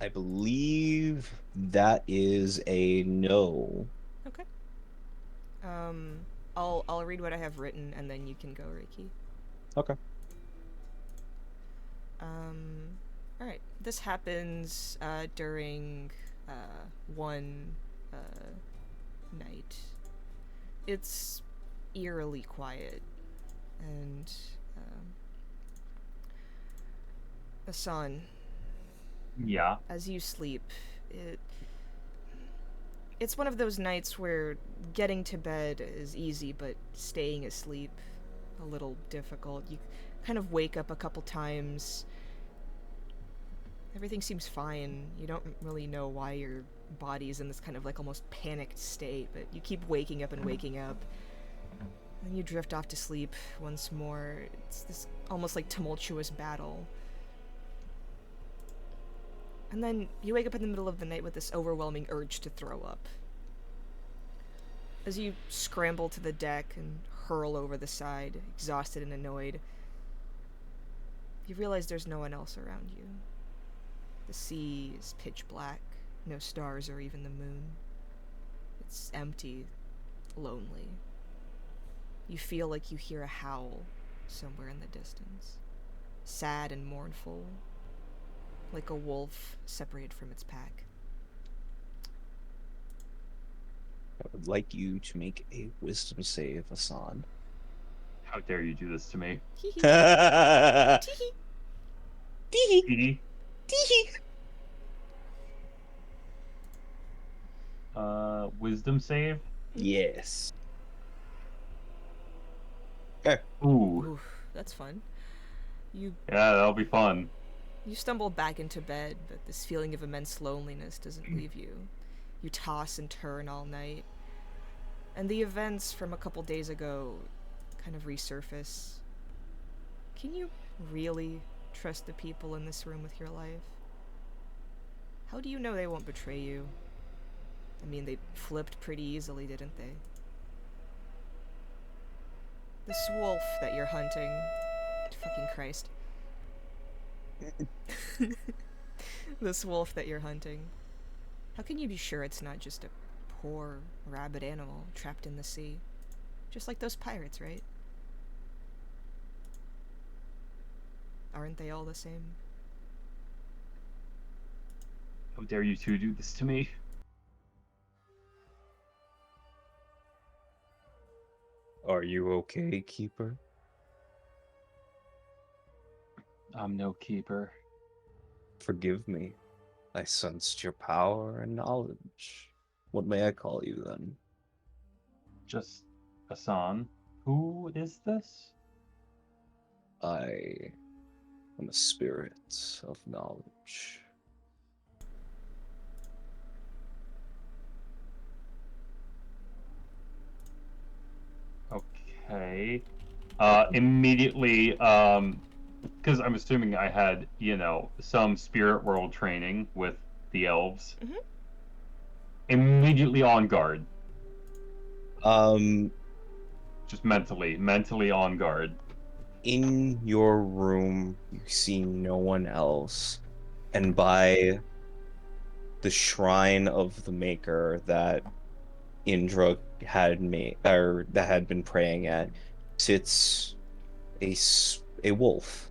I believe that is a no. Okay. I'll read what I have written, and then you can go, Ricky. Okay. All right. This happens during one night. It's eerily quiet, and Asan, Yeah. as you sleep, it's one of those nights where getting to bed is easy, but staying asleep a little difficult. You kind of wake up a couple times. Everything seems fine. You don't really know why your body's in this kind of like almost panicked state, but you keep waking up and waking up. Then you drift off to sleep once more. It's this almost like tumultuous battle. And then you wake up in the middle of the night with this overwhelming urge to throw up. As you scramble to the deck and hurl over the side, exhausted and annoyed, you realize there's no one else around you. The sea is pitch black, no stars or even the moon. It's empty, lonely. You feel like you hear a howl somewhere in the distance, sad and mournful, like a wolf separated from its pack. I would like you to make a wisdom save, Asan. How dare you do this to me? Teehee. Petey? Wisdom save? Yes. Okay. Ooh. Oof, that's fun. You Yeah, that'll be fun. stumble back into bed, but this feeling of immense loneliness doesn't leave you. You toss and turn all night, and the events from a couple days ago kind of resurface. Can you really trust the people in this room with your life? How do you know they won't betray you? I mean, they flipped pretty easily, didn't they? This wolf that you're hunting... Fucking Christ. This wolf that you're hunting. How can you be sure it's not just a poor, rabid animal trapped in the sea? Just like those pirates, right? Aren't they all the same? How dare you two do this to me? Are you okay, Keeper? I'm no keeper. Forgive me. I sensed your power and knowledge. What may I call you then? Just Asan. Who is this? I am a spirit of knowledge. Okay. Immediately, because I'm assuming I had, some spirit world training with the elves. Mhm. Immediately on guard. Um, Just mentally on guard. in your room, you see no one else, and by the shrine of the Maker that Indra had made, or that had been praying at, sits a wolf.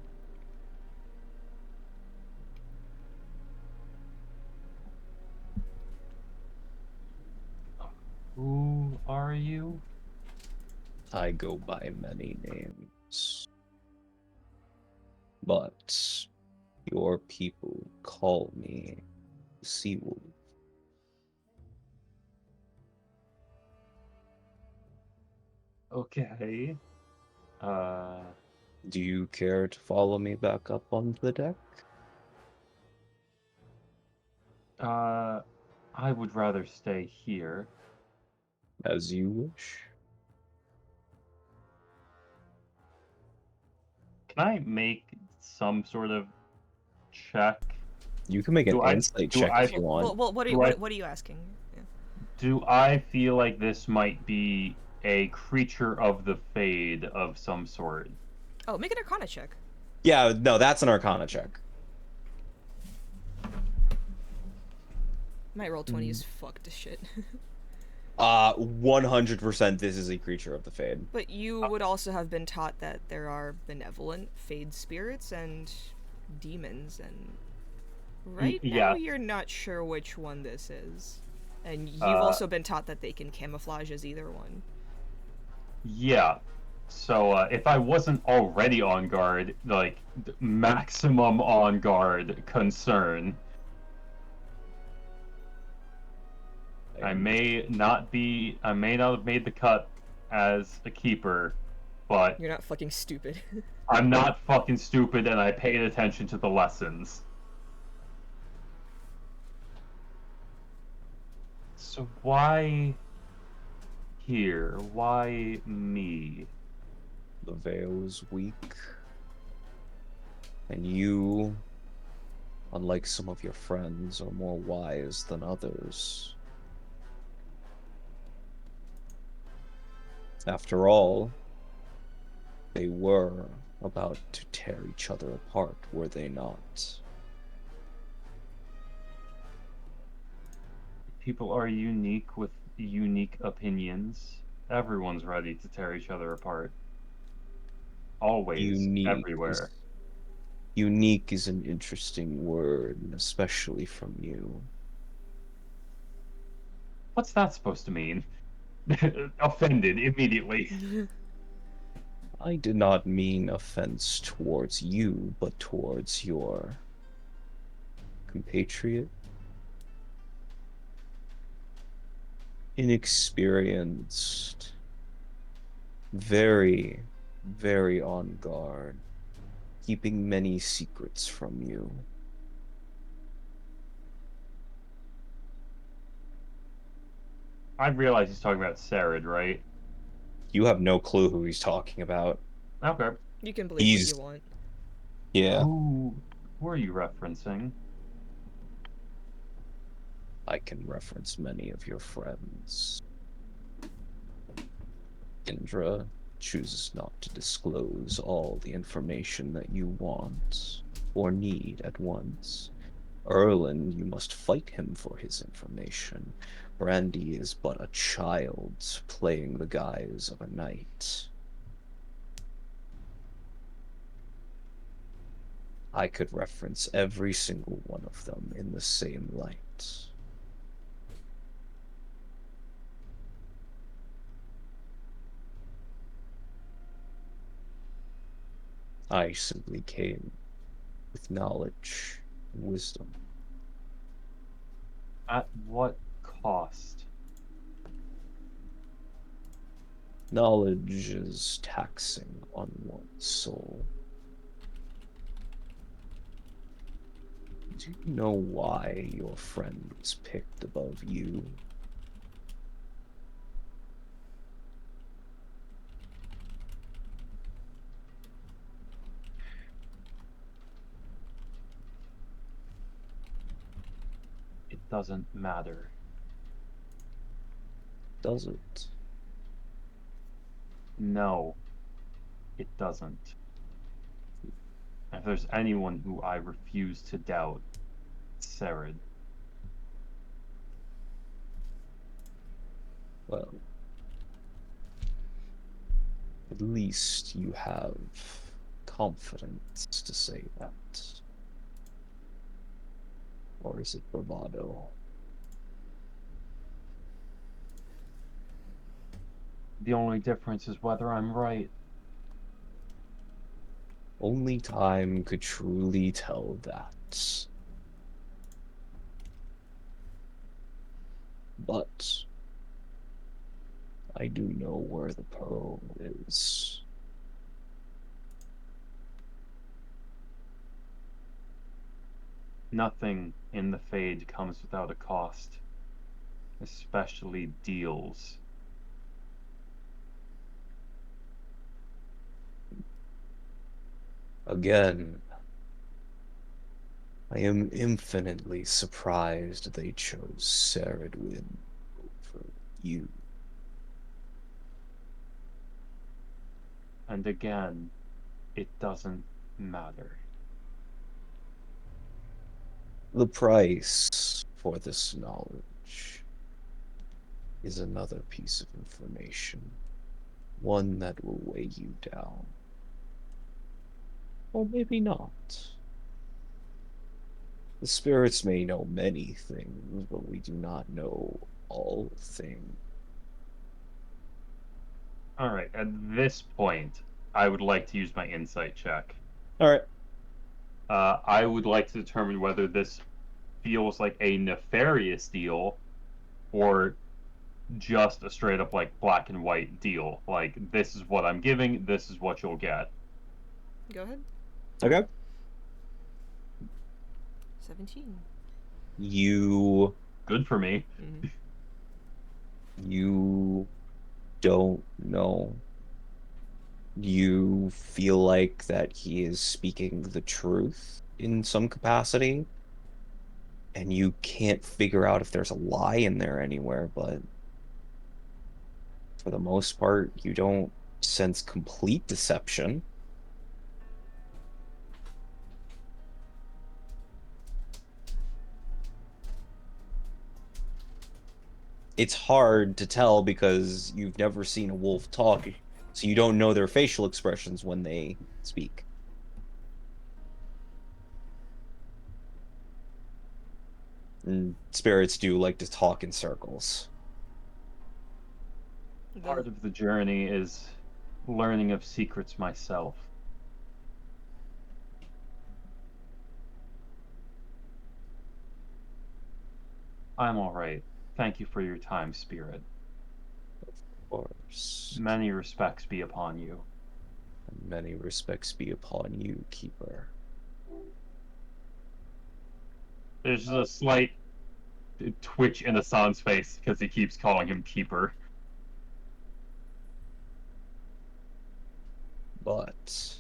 Who are you? I go by many names, but your people call me Seawolf. Okay. Do you care to follow me back up on the deck? I would rather stay here. As you wish. Can I make some sort of check? You can make an Do I- insight do check I- if you want. Well, what are you, Do I- what are you asking? Yeah. Do I feel like this might be a creature of the Fade of some sort? Oh, make an Arcana check. Yeah, no, that's an Arcana check. My roll 20 is fucked as shit. 100% this is a creature of the Fade. But you would also have been taught that there are benevolent Fade spirits and demons, and right yeah. now you're not sure which one this is. And you've also been taught that they can camouflage as either one. Yeah. So if I wasn't already on guard, like maximum on guard concern, I may not have made the cut as a keeper, but You're not fucking stupid. I'm not fucking stupid and I paid attention to the lessons. So why here? Why me? The veil is weak. And you, unlike some of your friends, are more wise than others. After all, they were about to tear each other apart, were they not? People are unique with unique opinions. Everyone's ready to tear each other apart. Always, Unique everywhere. unique is an interesting word, especially from you. What's that supposed to mean? Offended immediately. I did not mean offense towards you, but towards your compatriot. Inexperienced, very, very on guard, keeping many secrets from you. I realize he's talking about Sarid, right? You have no clue who he's talking about. Okay. You can believe what He's, you want. yeah, Who are you referencing? I can reference many of your friends. Indra chooses not to disclose all the information that you want or need at once. Erland, you must fight him for his information. Brandy is but a child playing the guise of a knight. I could reference every single one of them in the same light. I simply came with knowledge and wisdom. At what cost? Knowledge is taxing on one's soul. Do you know why your friend was picked above you? It doesn't matter. Does it? No, it doesn't. If there's anyone who I refuse to doubt, it's Sarid. Well, at least you have confidence to say that. Or is it bravado? The only difference is whether I'm right. Only time could truly tell that. But I do know where the pearl is. Nothing in the Fade comes without a cost, especially deals. Again, I am infinitely surprised they chose Saradwin over you. And again, it doesn't matter. The price for this knowledge is another piece of information, one that will weigh you down. Or maybe not. The spirits may know many things, but we do not know all things. All right. At this point, I would like to use my insight check. All right. I would like to determine whether this feels like a nefarious deal or just a straight up like black and white deal. Like, this is what I'm giving, this is what you'll get. Go ahead. Okay. 17. You Good for me. you don't know. You feel like that he is speaking the truth in some capacity, and you can't figure out if there's a lie in there anywhere, but for the most part, you don't sense complete deception. It's hard to tell because you've never seen a wolf talk, so you don't know their facial expressions when they speak. And spirits do like to talk in circles. Part of the journey is learning of secrets myself. I'm all right. Thank you for your time, Spirit. Of course. Many respects be upon you. Many respects be upon you, Keeper. There's a slight twitch in Hassan's face because he keeps calling him Keeper. But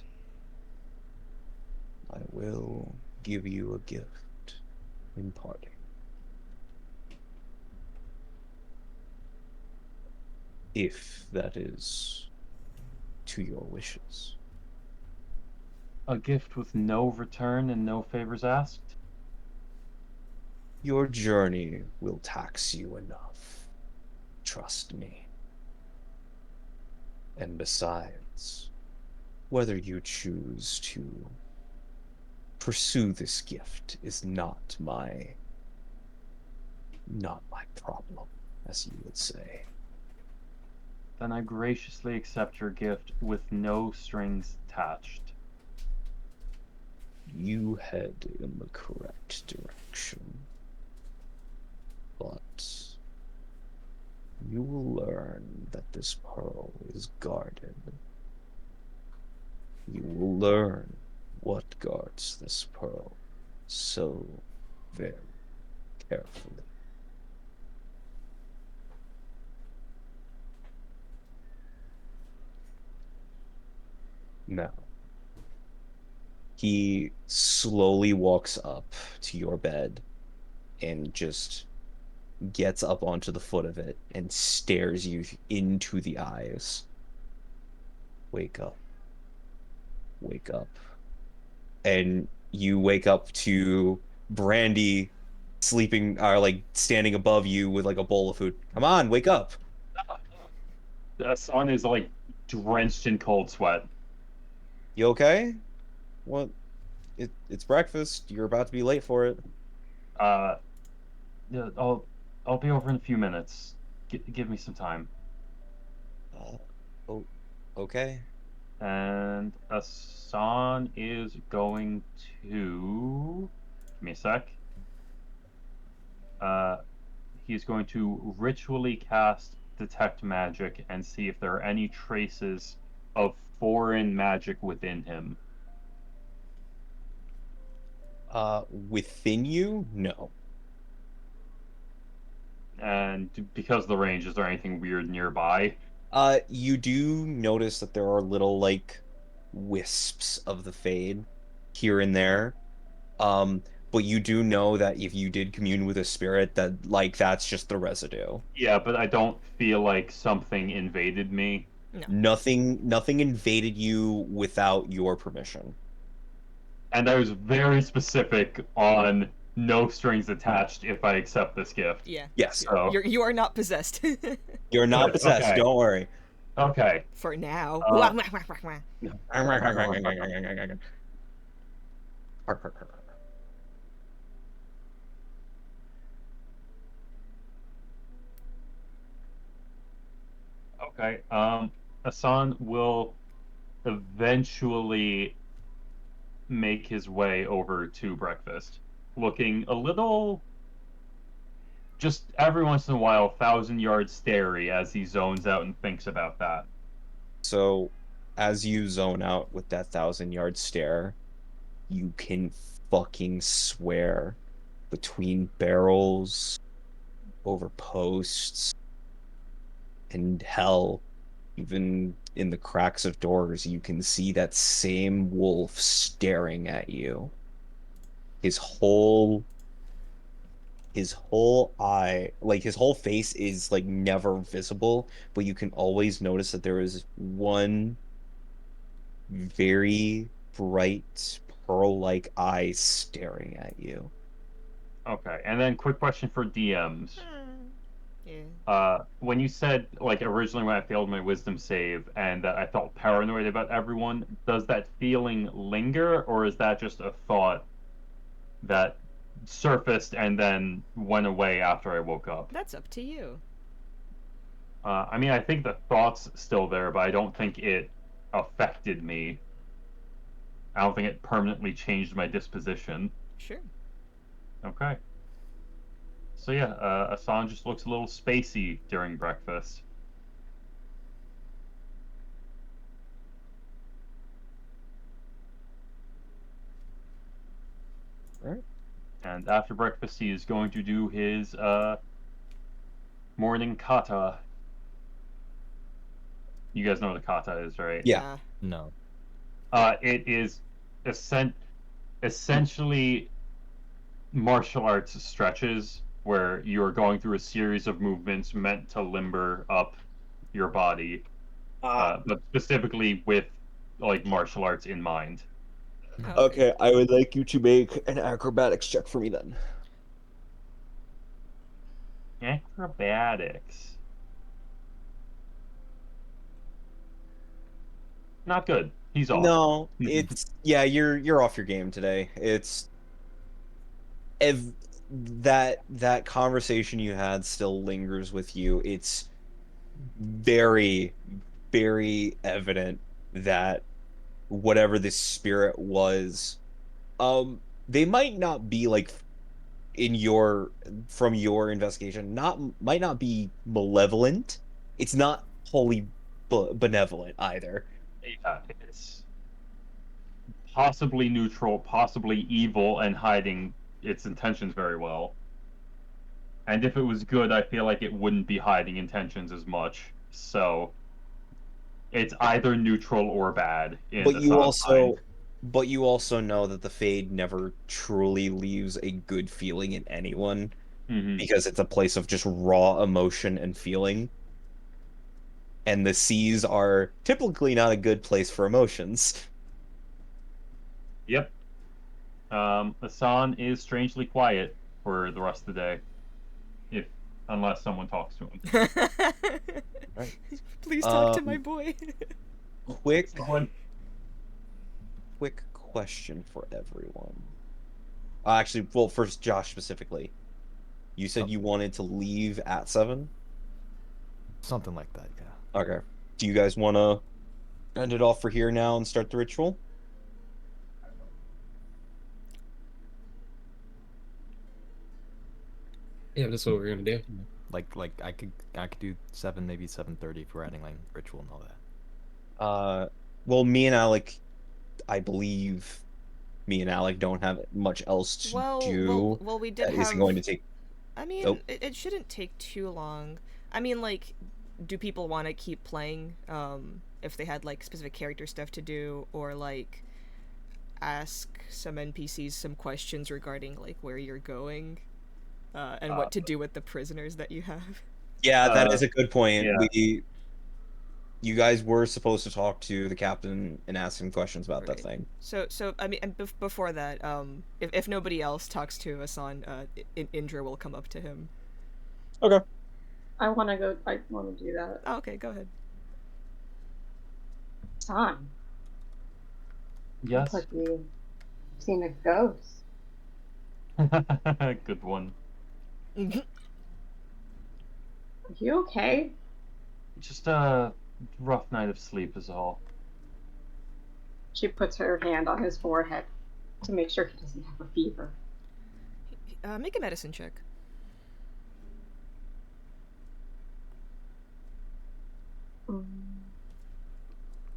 I will give you a gift in parting. If that is to your wishes. A gift with no return and no favors asked? Your journey will tax you enough. Trust me. And besides, whether you choose to pursue this gift is not my problem, as you would say. Then I graciously accept your gift with no strings attached. You head in the correct direction. But you will learn that this pearl is guarded. You will learn what guards this pearl so very carefully. Now, he slowly walks up to your bed and just gets up onto the foot of it and stares you into the eyes. Wake up. Wake up. And you wake up to Brandy sleeping, or like standing above you with like a bowl of food. Come on, wake up. Hassan is like drenched in cold sweat. You okay? What? It's breakfast. You're about to be late for it. Yeah, I'll be over in a few minutes. Give me some time. Oh, okay. And Hassan is going to... Give me a sec. He's going to ritually cast Detect Magic and see if there are any traces of foreign magic within him. Within you? No. And because of the range, is there anything weird nearby? You do notice that there are little, like, wisps of the Fade here and there. But you do know that if you did commune with a spirit, that, like, that's just the residue. Yeah, but I don't feel like something invaded me. No. Nothing invaded you without your permission. And I was very specific on no strings attached if I accept this gift. Yeah. Yes. So, You are not possessed. You're not Good, possessed, okay. don't worry. okay. For now. Okay. Asan will eventually make his way over to breakfast, looking a little, just every once in a while, 1,000 yard starey as he zones out and thinks about that. So, as you zone out with that 1,000 yard stare, you can fucking swear between barrels, over posts, and hell, even in the cracks of doors, you can see that same wolf staring at you. His whole eye, like his whole face is like never visible, but you can always notice that there is one very bright pearl-like eye staring at you. Okay, and then quick question for DMs. Yeah. When you said, like, originally when I failed my wisdom save and that I felt paranoid about everyone, does that feeling linger, or is that just a thought that surfaced and then went away after I woke up? That's up to you. I mean, I think the thought's still there, but I don't think it affected me. I don't think it permanently changed my disposition. Sure. Okay. So yeah, Asan just looks a little spacey during breakfast. Right. And after breakfast, he is going to do his morning kata. You guys know what a kata is, right? Yeah. No. It is essentially martial arts stretches where you are going through a series of movements meant to limber up your body, but specifically with like martial arts in mind. Oh, okay. Okay, I would like you to make an acrobatics check for me then. Acrobatics. Not good. He's off. No, it's yeah, you're off your game today. It's if that conversation you had still lingers with you. It's very, very evident that whatever this spirit was, they might not be like in your from your investigation, not might not be malevolent. It's not wholly benevolent either. Yeah, it's possibly neutral, possibly evil, and hiding its intentions very well. And if it was good, I feel like it wouldn't be hiding intentions as much. So it's either neutral or bad in But you Assan's mind. also but you also know that the Fade never truly leaves a good feeling in anyone Mm-hmm. because it's a place of just raw emotion and feeling. And the seas are typically not a good place for emotions. Yep. Assan is strangely quiet for the rest of the day, if unless someone talks to him. Right. Please talk to my boy. Quick Someone, quick question for everyone. Actually, well, first Josh specifically. You said Oh. you wanted to leave at 7? Something like that, yeah. Okay. Do you guys want to end it off for here now and start the ritual? Yeah, that's what we're gonna do. Like I could do 7, maybe 7:30 for adding like ritual and all that. Well, me and Alec, I believe me and Alec don't have much else to do. Well, we did That have. isn't going to take. I mean, Oh. it shouldn't take too long. I mean, like, do people want to keep playing? If they had like specific character stuff to do, or like ask some NPCs some questions regarding like where you're going, and what to do with the prisoners that you have. Yeah, that is a good point. yeah. You guys were supposed to talk to the captain and ask him questions about that Right. thing. So I mean, and before that, if nobody else talks to Asan, Indra will come up to him. Okay. I want to go. I want to do that. Oh, okay, go ahead. Son, Yes. like you've seen a ghost. Good one. Are you okay? Just a rough night of sleep is all. She puts her hand on his forehead to make sure he doesn't have a fever. Make a medicine check.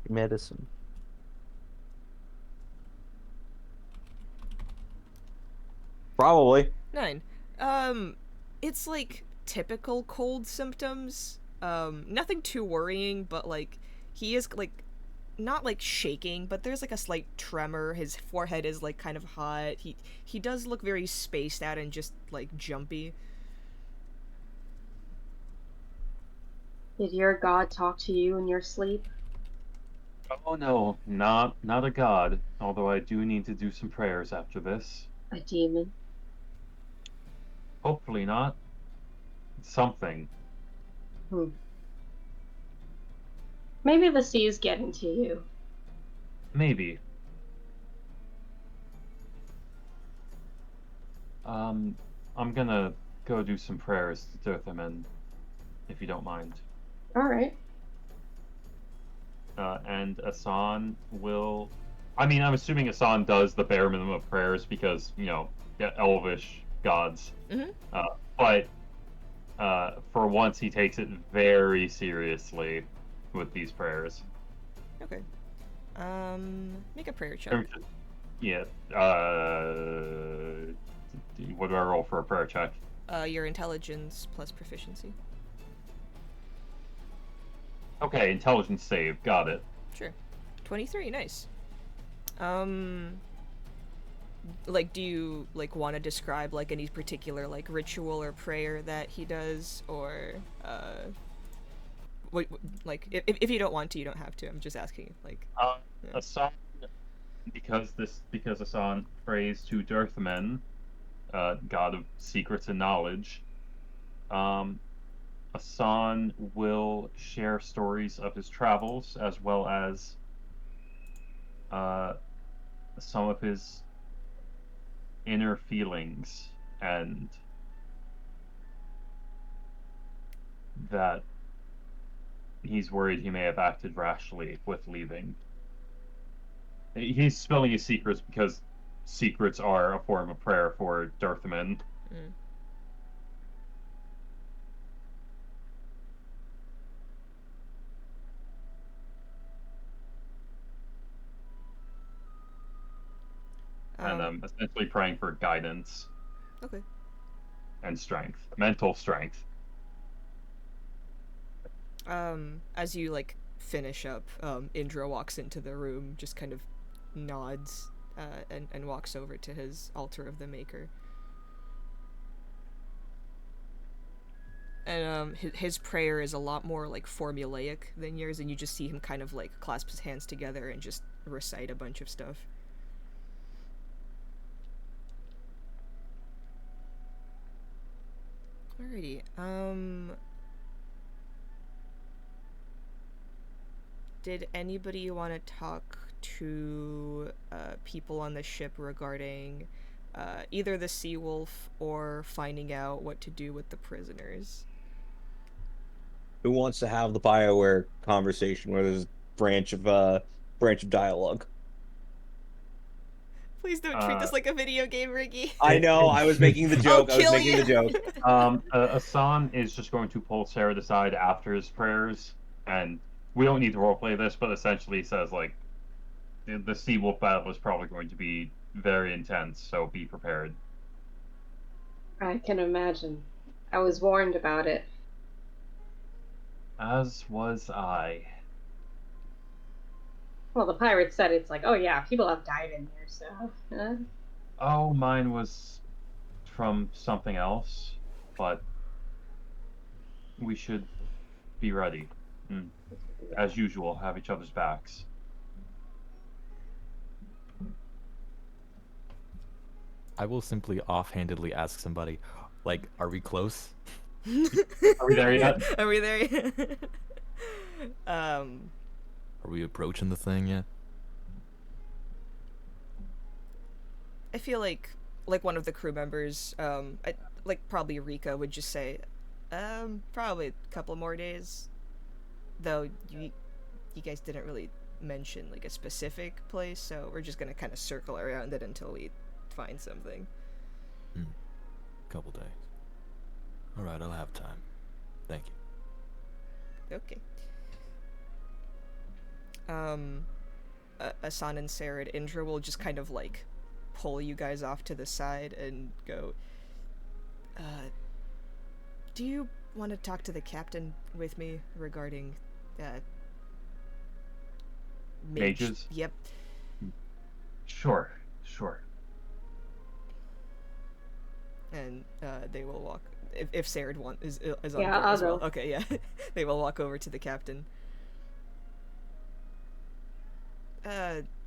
Medicine. Probably. 9. It's like typical cold symptoms. Nothing too worrying, but like he is like not like shaking, but there's like a slight tremor. His forehead is like kind of hot. He does look very spaced out and just like jumpy. Did your god talk to you in your sleep? Oh no, not a god. Although I do need to do some prayers after this. A demon? Hopefully not. Something. Maybe the sea is getting to you. Maybe. I'm gonna go do some prayers to Dothamen, if you don't mind. Alright. And Asan will. I mean, I'm assuming Asan does the bare minimum of prayers because, elvish gods. Mm-hmm. But for once, he takes it very seriously with these prayers. Okay. Make a prayer check. Yeah. What do I roll for a prayer check? Your intelligence plus proficiency. Okay, intelligence save. Got it. Sure. 23, nice. Like, do you, like, want to describe, like, any particular, like, ritual or prayer that he does, or, like, if you don't want to, you don't have to, I'm just asking, like... Yeah. Asan, because Asan prays to Dirthamen, god of secrets and knowledge, Asan will share stories of his travels as well as some of his inner feelings, and that he's worried he may have acted rashly with leaving. He's spilling his secrets because secrets are a form of prayer for Dirthamen. Mm. And I'm essentially praying for guidance. Okay. And strength. Mental strength. As you, like, finish up, Indra walks into the room, just kind of nods, and walks over to his altar of the Maker. And, his prayer is a lot more, like, formulaic than yours, and you just see him kind of, like, clasp his hands together and just recite a bunch of stuff. Alrighty, did anybody want to talk to people on the ship regarding either the Sea Wolf or finding out what to do with the prisoners? Who wants to have the BioWare conversation where there's a branch of dialogue? Please don't treat this like a video game, Ricky. I know, I was making the joke. I'll kill you. Asan is just going to pull Sarah aside after his prayers, and we don't need to roleplay this, but essentially says, like, the Sea Wolf battle is probably going to be very intense, so be prepared. I can imagine. I was warned about it. As was I. Well, the pirates said it's like, oh yeah, people have died in there, so... Oh, mine was from something else, but we should be ready. As usual, have each other's backs. I will simply offhandedly ask somebody, like, are we close? Are we there yet? Are we there yet? Are we approaching the thing yet? I feel like one of the crew members, like probably Rika would just say, probably a couple more days. though you guys didn't really mention like a specific place, so we're just gonna kind of circle around it until we find something. Couple days. All right, I'll have time. Thank you. Okay. Asan and Sarah and Indra will just kind of like pull you guys off to the side and go, do you want to talk to the captain with me regarding, Mages? Yep. Sure. And they will walk. If Sarah is on Yeah, board I'll as well. go. Okay, yeah. They will walk over to the captain.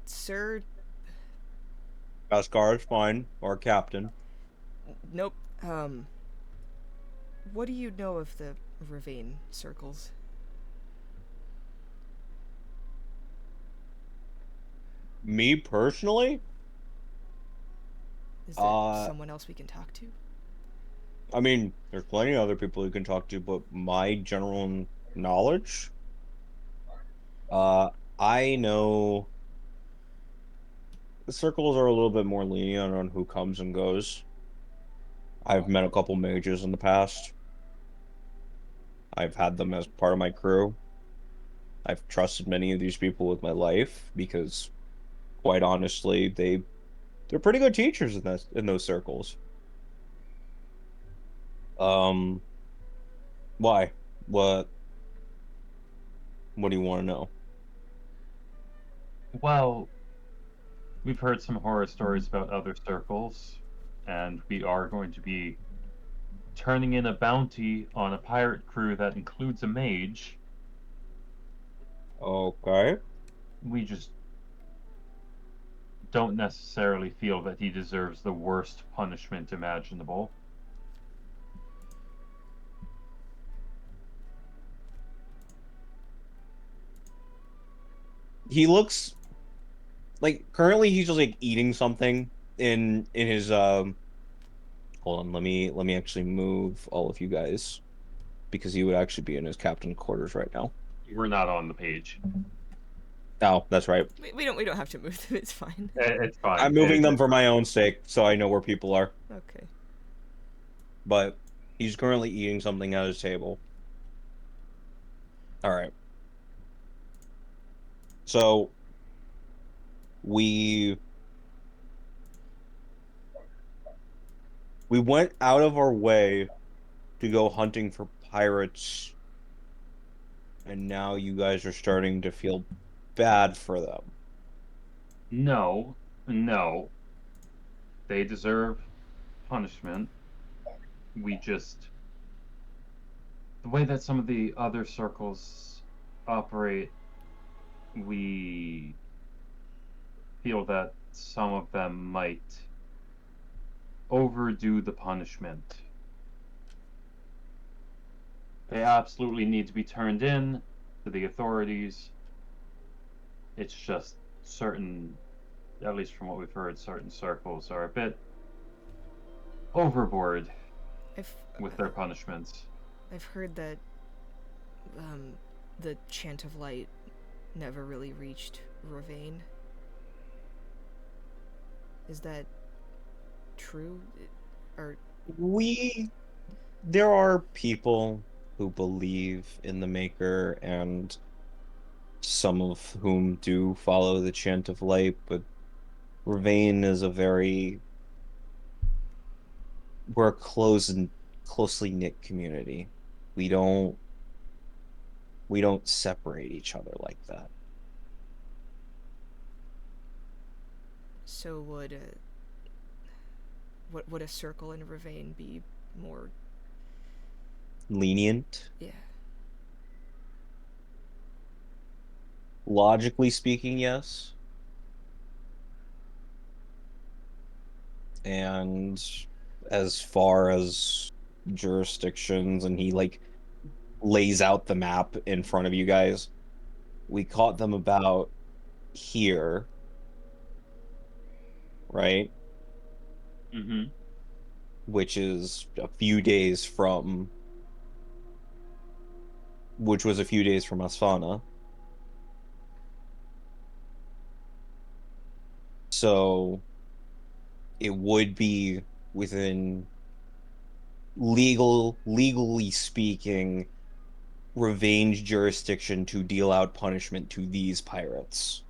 Sir. Asgard's fine, or captain. Nope. What do you know of the Ravine circles? Me personally, Is there someone else we can talk to? I mean, there's plenty of other people you can talk to, but my general knowledge, I know the circles are a little bit more lenient on who comes and goes. I've met a couple mages in the past. I've had them as part of my crew. I've trusted many of these people with my life because, quite honestly, they're pretty good teachers in those circles. Why? What do you want to know? Well, we've heard some horror stories about other circles, and we are going to be turning in a bounty on a pirate crew that includes a mage. Okay. We just don't necessarily feel that he deserves the worst punishment imaginable. He looks like currently he's just like eating something in his hold on, let me actually move all of you guys because he would actually be in his captain quarters right now. We're not on the page. Oh, that's right. We don't have to move them. It's fine. It's fine. I'm moving them for my own sake so I know where people are. Okay. But he's currently eating something at his table. All right. So we went out of our way to go hunting for pirates, and now you guys are starting to feel bad for them. No. They deserve punishment. We just... The way that some of the other circles operate, we feel that some of them might overdo the punishment. They absolutely need to be turned in to the authorities. It's just certain, at least from what we've heard, certain circles are a bit overboard with their punishments. I've heard that the Chant of Light never really reached Ravane. Is that true? Or There are people who believe in the Maker, and some of whom do follow the Chant of Light, but Ravane is we're a close and closely knit community. We don't separate each other like that. so would a circle in Ravane be more Lenient? Yeah. Logically speaking, yes. And as far as jurisdictions, and he like lays out the map in front of you guys, we caught them about here, right? Mm-hmm. Which is a few days from which was a few days from Asana. So it would be within legally speaking, Revenge jurisdiction to deal out punishment to these pirates.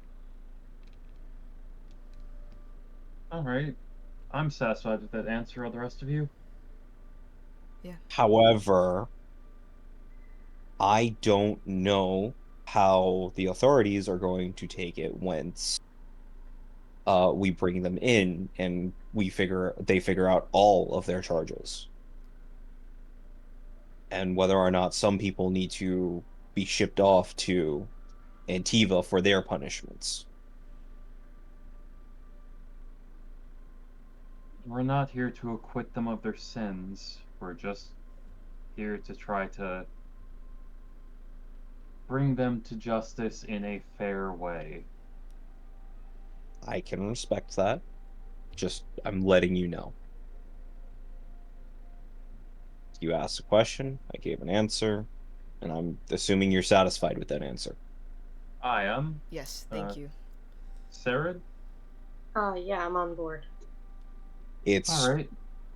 All right. I'm satisfied with that answer. Are the rest of you? However, I don't know how the authorities are going to take it once we bring them in and they figure out all of their charges. And whether or not some people need to be shipped off to Antiva for their punishments. We're not here to acquit them of their sins. We're just here to try to bring them to justice in a fair way. I can respect that. Just, I'm letting you know. You asked a question, I gave an answer, and I'm assuming you're satisfied with that answer. I am. Yes, thank you. Sarah? Yeah, I'm on board. It's All right.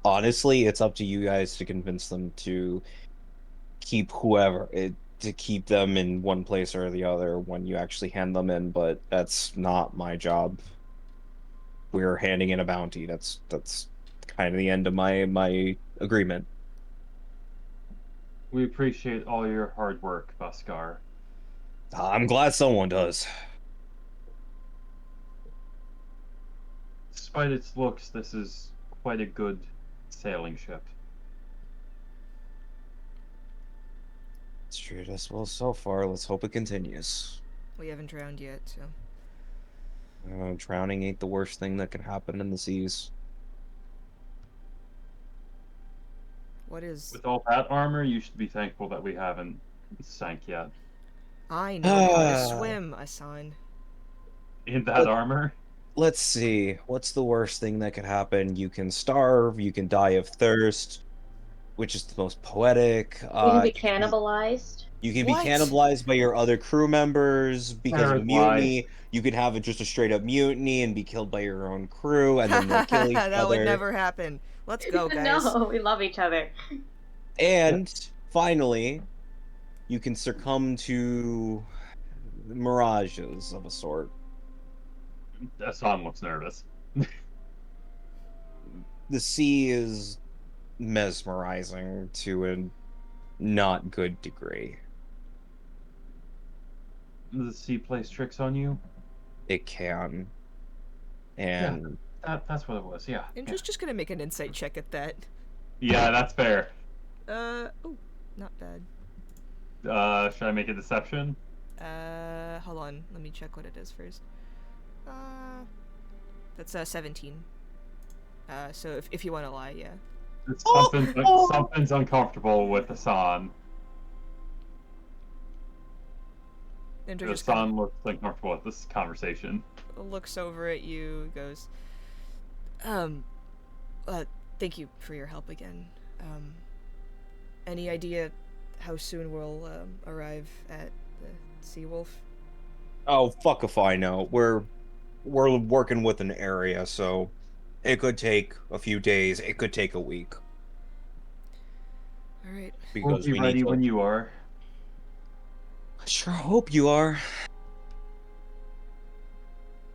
honestly, it's up to you guys to convince them to keep to keep them in one place or the other when you actually hand them in, but that's not my job. We're handing in a bounty. That's kind of the end of my agreement. We appreciate all your hard work, Baskar. I'm glad someone does. Despite its looks, this is quite a good sailing ship. It's treated us well so far. Let's hope it continues. We haven't drowned yet, so. Drowning ain't the worst thing that can happen in the seas. What is. With all that armor, you should be thankful that we haven't sank yet. I know how to swim, Asan. In that armor? Let's see. What's the worst thing that could happen? You can starve, you can die of thirst, which is the most poetic. You can be cannibalized. You can be What? cannibalized by your other crew members because of a Sarah's lie. mutiny. You can have just a straight up mutiny and be killed by your own crew, and then they'll kill each That other. would never happen. Let's go, guys. No, we love each other. And finally, you can succumb to mirages of a sort. Asan looks nervous. The sea is mesmerizing to a not good degree. Does the sea plays tricks on you? It can. And That's what it was, yeah. Indra's just gonna make an insight check at that. Yeah, that's fair. Oh, not bad. Should I make a deception? Hold on. Let me check what it is first. That's 17. So if you want to lie, yeah. Something's uncomfortable with Asan. Indra just Asan looks uncomfortable with this conversation. looks over at you, goes, thank you for your help again. Any idea how soon we'll arrive at the Seawolf? oh, fuck if I know. We're working with an area, so it could take a few days. It could take a week. All right. We'll Because be we ready need to. when you are. I sure hope you are.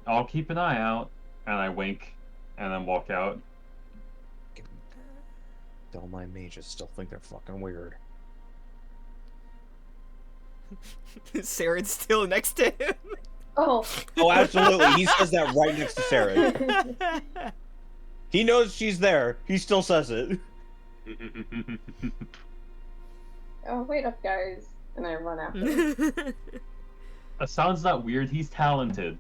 I'll keep an eye out, and I wink, and then walk out. Don't mind me, just still think they're fucking weird. Saren's still next to him. Oh. Oh, absolutely. He says that right next to Sarah. He knows she's there. He still says it. Oh, wait up, guys. And I run after. Asan's not weird, he's talented.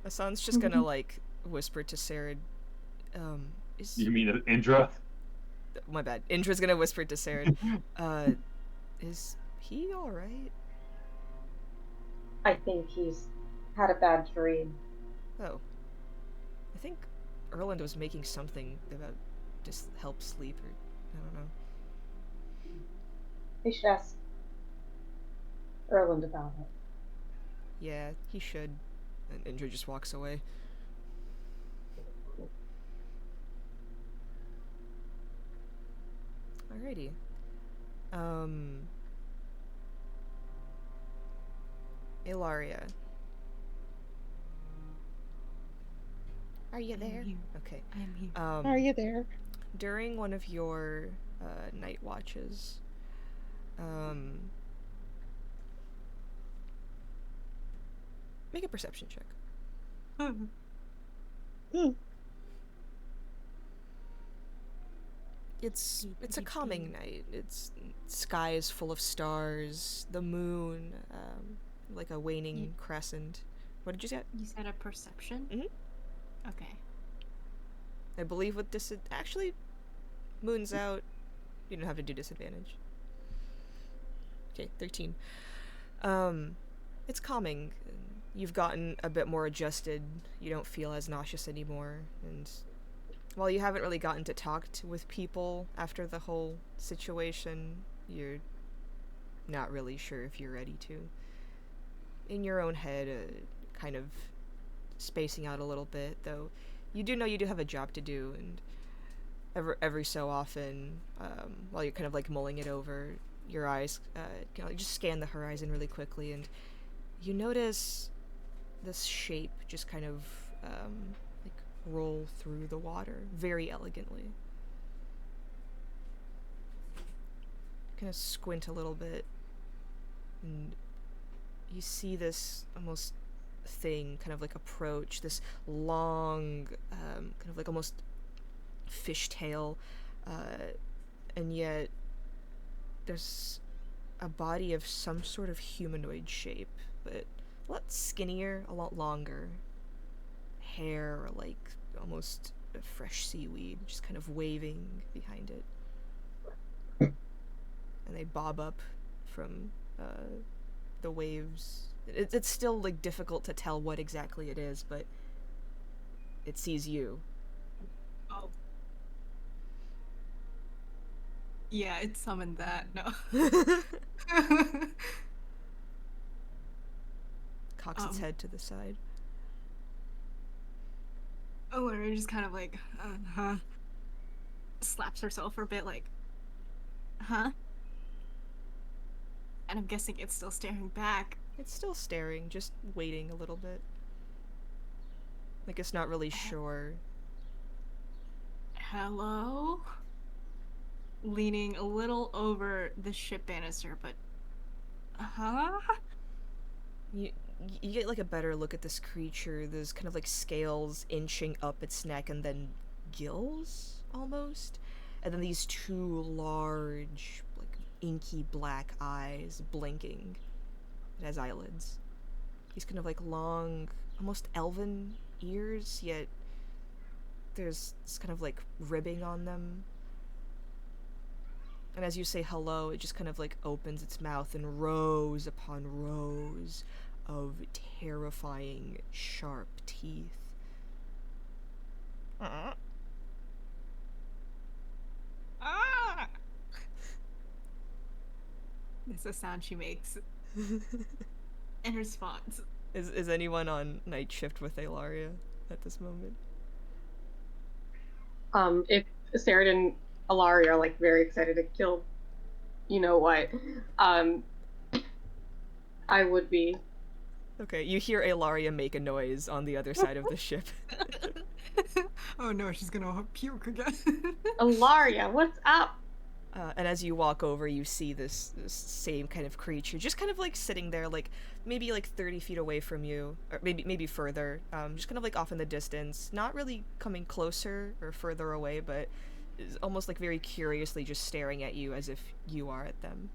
Asan's just gonna like whisper to Saren. Is You mean Indra? my bad. Indra's gonna whisper to Saren. Is he all right? I think he's had a bad dream. Oh, I think Erland was making something about just help sleep, or I don't know. We should ask Erland about it. Yeah, he should. And Indra just walks away. Alrighty. Ilaria. Are you there? here. Okay. I am here. Are you there? During one of your night watches, make a perception check. It's a calming night. It's sky is full of stars, the moon, like a waning crescent. What did you say? You said a perception? Mhm. Okay. I believe with this actually, moon's out. You don't have to do disadvantage. Okay, 13. It's calming. You've gotten a bit more adjusted. You don't feel as nauseous anymore, and while you haven't really gotten to talk with people after the whole situation, you're not really sure if you're ready to. In your own head, kind of spacing out a little bit, though you do know you do have a job to do, and every so often, while you're kind of like mulling it over, your eyes just scan the horizon really quickly, and you notice this shape just kind of like roll through the water very elegantly. Kind of squint a little bit, and you see this almost thing kind of like approach, this long, kind of like almost fishtail, and yet there's a body of some sort of humanoid shape, but a lot skinnier, a lot longer. Hair like almost a fresh seaweed, just kind of waving behind it. And they bob up from the waves. It's still like difficult to tell what exactly it is, but it sees you. Oh. Yeah, it summoned that. No. Cocks its head to the side. Laura just kind of like, slaps herself for a bit, like, huh? And I'm guessing it's still staring back. It's still staring, just waiting a little bit. Like it's not really sure. Hello? Leaning a little over the ship banister, but You get like a better look at this creature. There's kind of like scales inching up its neck and then gills almost. And then these two large, like inky black eyes blinking. It has eyelids. These kind of like long, almost elven ears, yet there's this kind of like ribbing on them. And as you say hello, it just kind of like opens its mouth, and rows upon rows of terrifying, sharp teeth. That's the sound she makes in response. Is anyone on night shift with Alaria at this moment? If Sarah and Alaria are like very excited to kill, you know what, I would be. Okay, you hear Alaria make a noise on the other side of the ship. Oh no, she's gonna puke again. Alaria, what's up? And as you walk over, you see this same kind of creature, just kind of like sitting there, like maybe like 30 feet away from you, or maybe further, just kind of like off in the distance, not really coming closer or further away, but is almost like very curiously just staring at you as if you are at them.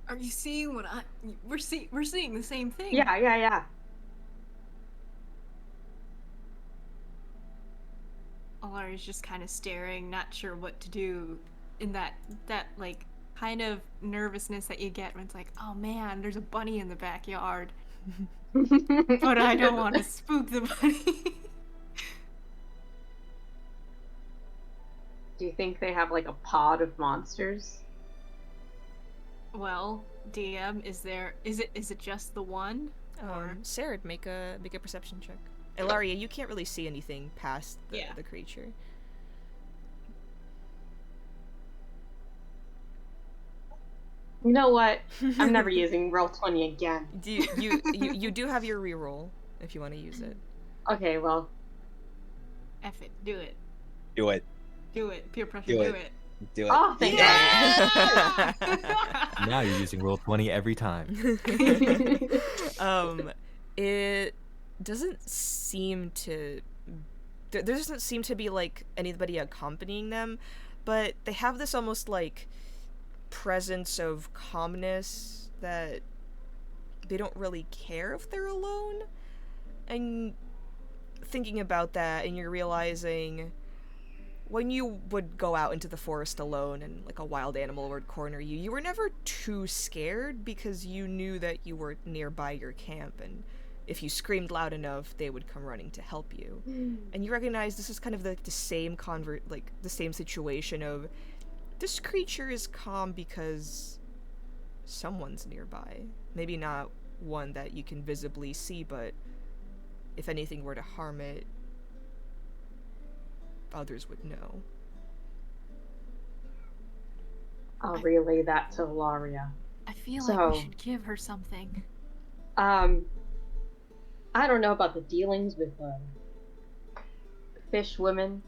Are you seeing what we're seeing the same thing? Yeah. Alari's just kind of staring, not sure what to do in that like kind of nervousness that you get when it's like, oh man, there's a bunny in the backyard. But I don't want to spook the bunny. Do you think they have like a pod of monsters? Well, DM, is it just the one? Or Sarah, make a perception check. Elaria, you can't really see anything past the creature. You know what? I'm never using Roll20 again. You do have your reroll if you want to use it. Okay, well. F it, do it. Do it. Do it. Peer pressure, Do do it. it. Do it. Oh, thank Now you're using roll 20 every time. It doesn't seem to. There doesn't seem to be like anybody accompanying them, but they have this almost like presence of calmness that they don't really care if they're alone. And thinking about that, and you're realizing when you would go out into the forest alone and like a wild animal would corner you, you were never too scared because you knew that you were nearby your camp, and if you screamed loud enough, they would come running to help you. And you recognize this is kind of the same the same situation of this creature is calm because someone's nearby. Maybe not one that you can visibly see, but if anything were to harm it, others would know. I'll relay that to Laria. I feel like we should give her something. I don't know about the dealings with fish women.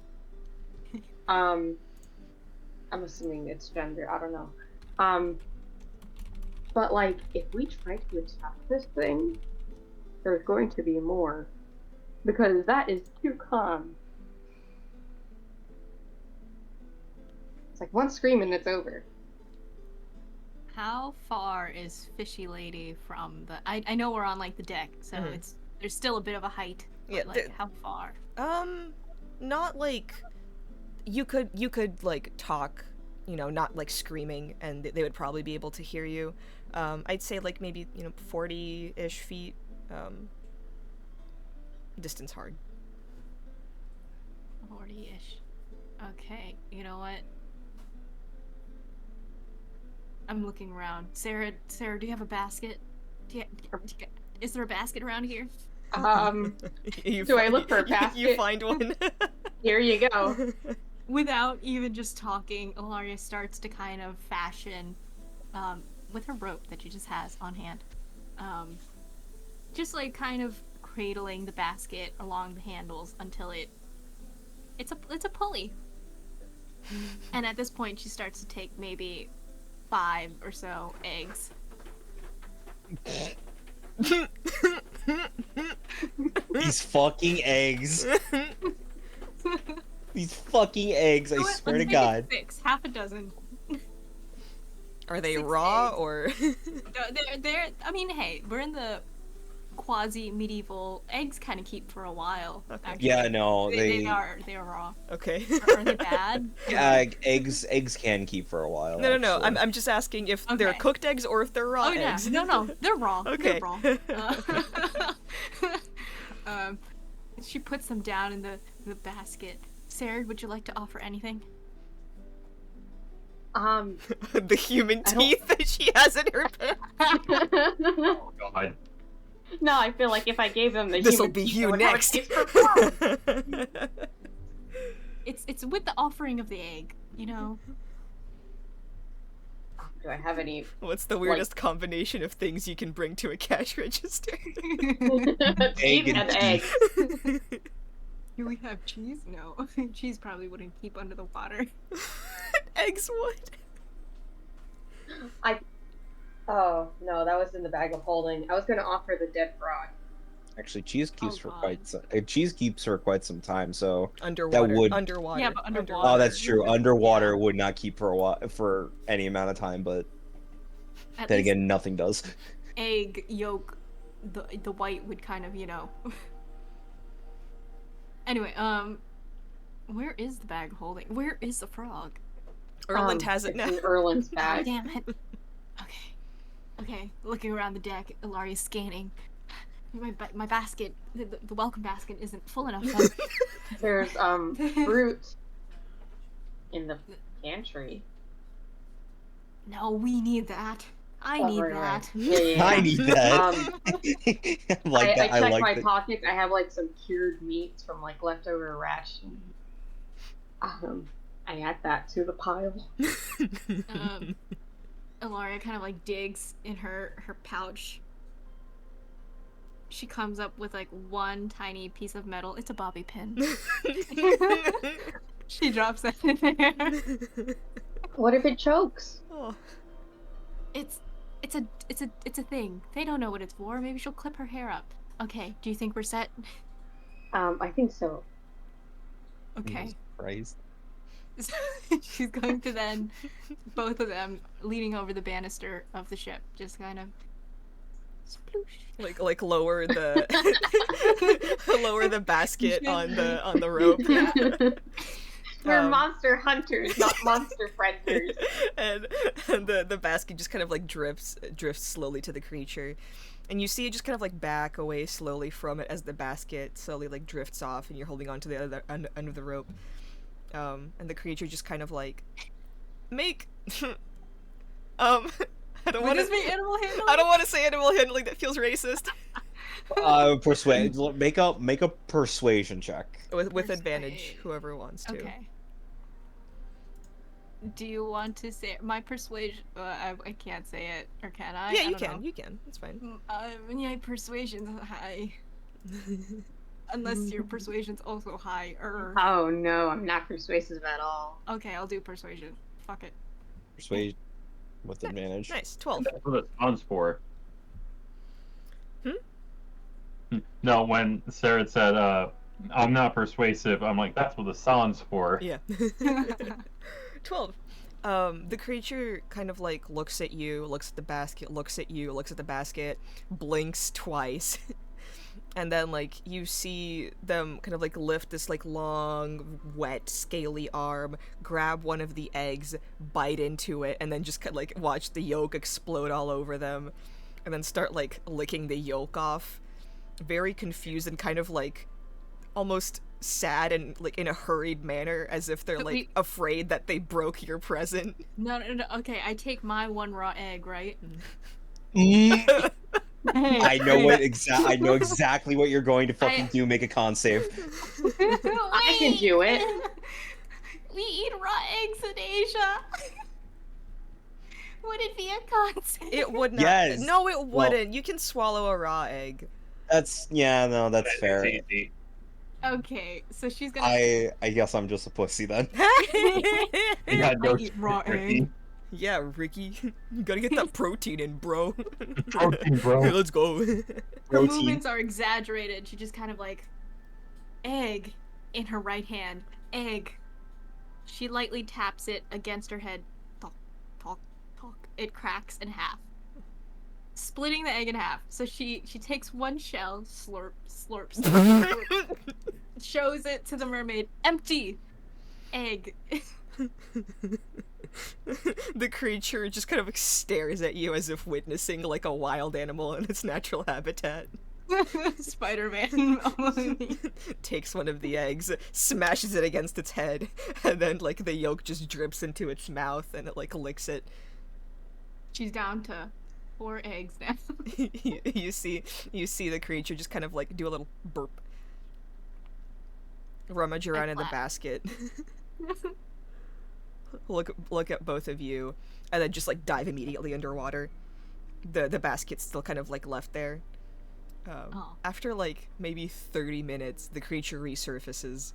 I'm assuming it's gender. I don't know. But like, if we try to attack this thing, there's going to be more, because that is too calm. It's like one scream and it's over. How far is Fishy Lady from the? I know we're on like the deck, so there's still a bit of a height. But, Yeah, like how far? Not like you could like talk, not like screaming, and they would probably be able to hear you. I'd say like maybe 40-ish feet. Distance hard. 40-ish. Okay, you know what? I'm looking around. Sarah, do you have a basket? Is there a basket around here? Do I look for a basket? You find one. Here you go. Without even just talking, Ilaria starts to kind of fashion, with her rope that she just has on hand, just like kind of cradling the basket along the handles until it's a pulley. And at this point, she starts to take maybe 5 or so eggs. These fucking eggs. These fucking eggs, I swear to God. 6, half a dozen. Are they 6 raw eggs. or? They're. I mean, hey, we're in the quasi-medieval. Eggs kind of keep for a while. Okay. Actually. Yeah, no, They are raw. Okay. Are they bad? Eggs can keep for a while. No. actually. I'm just asking if they're cooked eggs or if they're raw eggs. No, they're raw. Okay. They're raw. She puts them down in the basket. Sarah, would you like to offer anything? The human teeth that she has in her pen. Oh God. No, I feel like if I gave them the This'll human be teeth, you I would have a next. taste for blood. It's with the offering of the egg, you know. Do I have any? What's the weirdest combination of things you can bring to a cash register? Teeth and eggs. Do we have cheese? No. Cheese probably wouldn't keep under the water. Eggs would. Oh no, that was in the bag of holding. I was gonna offer the dead frog. Actually, cheese keeps for God. quite some time. So Underwater. would- Underwater. Yeah, but underwater. oh, that's true. Underwater would not keep for a while, for any amount of time, but At then least again, nothing does. egg yolk, the white would kind of, Anyway, where is the bag holding? Where is the frog? Erland has it it's now. in Erland's God bag. damn it. Okay. Looking around the deck, Ilaria's scanning. My basket, the welcome basket, isn't full enough. There's fruit in the pantry. No, we need that. I Oh, need right, that. right. Yeah. I need that. I that. I checked like my that. pockets. I have like some cured meats from like leftover ration. I add that to the pile. Ilaria kind of like digs in her pouch. She comes up with like one tiny piece of metal. It's a bobby pin. She drops that in there. What if it chokes? Oh. It's a thing. They don't know what it's for. Maybe she'll clip her hair up. Okay, do you think we're set? I think so. Okay. Jesus Christ. So she's going to then, both of them leaning over the banister of the ship, just kind of sploosh. Like lower the lower the basket on the rope. Yeah. We're monster hunters, not monster frienders. and the basket just kind of like drifts slowly to the creature, and you see it just kind of like back away slowly from it as the basket slowly like drifts off, and you're holding on to the other end of the rope. And the creature just kind of like make I don't want to make animal handling? I don't want to say animal handling. That feels racist. Persuade. Make a persuasion check. with advantage, Persuade. whoever wants to. Okay. Do you want to say my persuasion? I can't say it, or can I? Yeah, I you don't can. know. You can. It's fine. My persuasion's high. Unless your persuasion's also high. Oh no, I'm not persuasive at all. Okay, I'll do persuasion. Fuck it. Persuade with advantage. Nice. 12. That's what it sounds for. Hmm? No, when Sarah said, I'm not persuasive, I'm like, that's what the sound's for. Yeah. 12. The creature kind of like looks at you, looks at the basket, looks at you, looks at the basket, blinks twice. And then like you see them kind of like lift this like long, wet, scaly arm, grab one of the eggs, bite into it, and then just kind of like watch the yolk explode all over them, and then start like licking the yolk off. Very confused and kind of like almost sad and like in a hurried manner, as if they're like afraid that they broke your present. No. Okay, I take my one raw egg, right? I know I know exactly what you're going to fucking do. Make a con save. I can do it. We eat raw eggs in Asia. Would it be a concept? It would not. Yes. No, it Well- wouldn't. You can swallow a raw egg. That's It's fair. easy. Okay, so she's gonna. I guess I'm just a pussy then. Yeah, no I eat raw Ricky. egg. Yeah, Ricky, you gotta get that protein in, bro. Protein, bro. Hey, let's go. Her Protein. movements are exaggerated. She just kind of like egg in her right hand. Egg. She lightly taps it against her head. Talk, talk, talk. It cracks in half, splitting the egg in half. So she takes one shell, slurp, slurp, slurp, slurp, shows it to the mermaid. Empty. Egg. The creature just kind of like stares at you as if witnessing like a wild animal in its natural habitat. Spider-Man. Takes one of the eggs, smashes it against its head, and then like the yolk just drips into its mouth and it like licks it. She's down to 4 eggs now. you see the creature just kind of like do a little burp, rummage around in the clap. basket, look at both of you, and then just like dive immediately underwater. The basket's still kind of like left there. After like maybe 30 minutes, the creature resurfaces.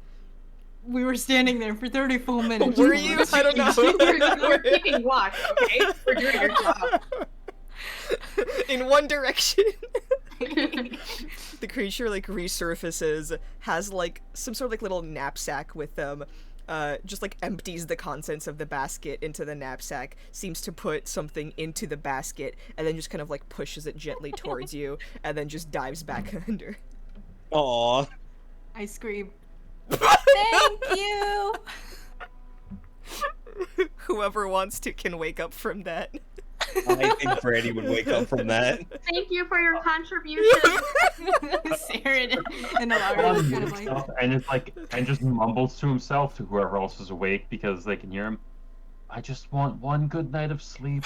We were standing there for 30 full minutes. Were you? I don't know. We're keeping watch, okay? We're doing our job. In one direction. The creature like resurfaces, has like some sort of like little knapsack with them, just like empties the contents of the basket into the knapsack, seems to put something into the basket, and then just kind of like pushes it gently towards you, and then just dives back under. Aww. I scream. Thank you! Whoever wants to can wake up from that. I think Brandy would wake up from that. Thank you for your contribution. Saren and Alara Sean just kind of wakes like, up and it's like and just mumbles to himself to whoever else is awake because they can hear him. I just want one good night of sleep.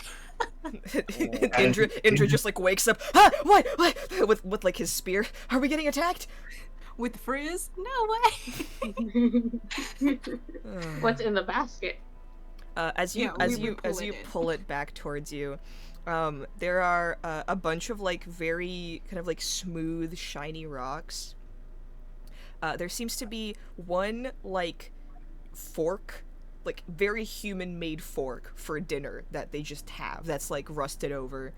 Indra just like wakes up. Ah, what? With like his spear. Are we getting attacked? with Frizz? No way. What's in the basket? As you Yeah, we would pull as it you in. pull it back towards you, there are a bunch of like very kind of like smooth, shiny rocks. There seems to be one like fork, like very human-made fork for dinner that they just have that's like rusted over.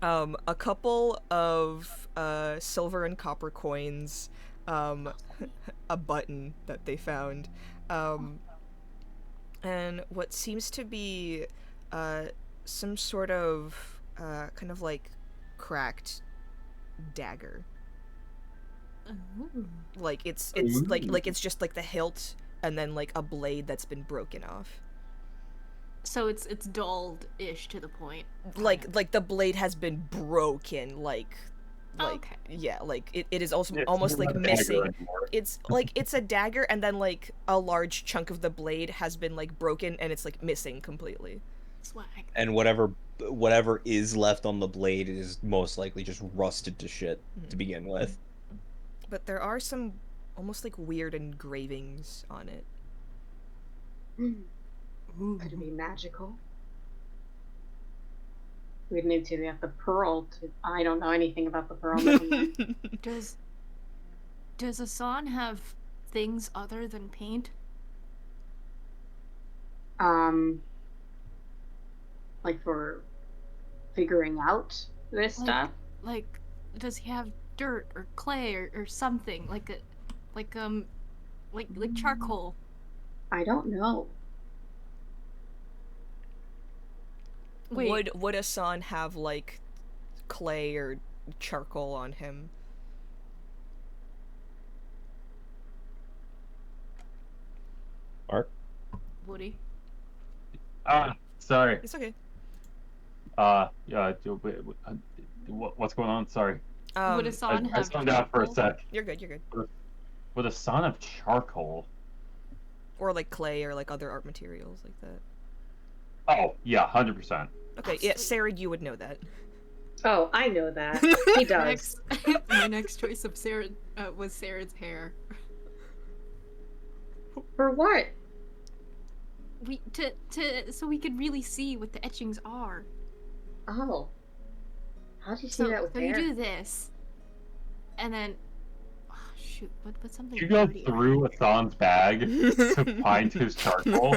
A couple of silver and copper coins, a button that they found, and what seems to be some sort of kind of like cracked dagger. Like it's like it's just like the hilt and then like a blade that's been broken off. So it's dulled-ish to the point. Like the blade has been broken, like Okay. yeah, like it is also It's almost not like a dagger missing. anymore. It's like it's a dagger and then like a large chunk of the blade has been like broken and it's like missing completely. Swag. And whatever is left on the blade is most likely just rusted to shit to begin with. But there are some almost like weird engravings on it. Could it be magical? We'd need to get the pearl to. I don't know anything about the pearl. Does Asan have things other than paint? Like for figuring out this stuff. Like, does he have dirt or clay or something like charcoal? I don't know. Wait. Would Asan have like clay or charcoal on him? Mark? Woody? Sorry. It's okay. Yeah. What's going on? Sorry. Would I Asan have zoned out for a charcoal? sec. You're good. With a son of charcoal. Or like clay or like other art materials like that. Oh yeah, 100%. Okay, yeah, Sarah, you would know that. Oh, I know that. He does. My next choice of Sarah was Sarah's hair. For what? So we could really see what the etchings are. Oh. How do you see that with so hair? you do this, and then shoot, what's something? You go dirty? through Asan's bag to find his charcoal.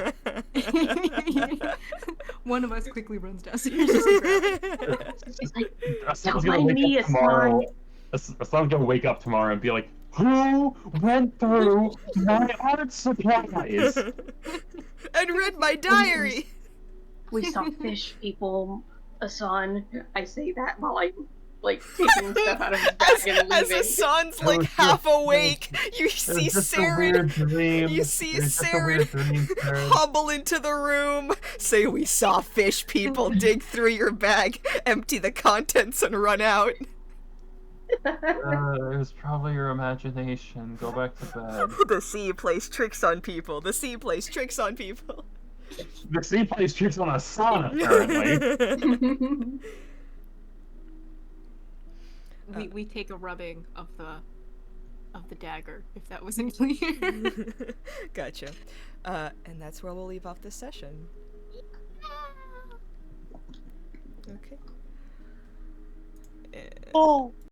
One of us quickly runs downstairs just to grab it. It's like, Asan's don't gonna mind wake me, up tomorrow. Asan. Asan's gonna wake up tomorrow and be like, "Who went through my art supplies?" And read my diary. We saw fish people, Asan. I say that while I'm like taking stuff out of his bag and As leaving. Asan's like half awake, you see Saren. You see Saren hobble into the room, say we saw fish people, dig through your bag, empty the contents and run out. It was probably your imagination. Go back to bed. The sea plays tricks on people. The sea plays tricks on people. The sea plays tricks on Asan, apparently. We take a rubbing of the dagger, if that wasn't clear. Gotcha. And that's where we'll leave off this session. Okay. Oh.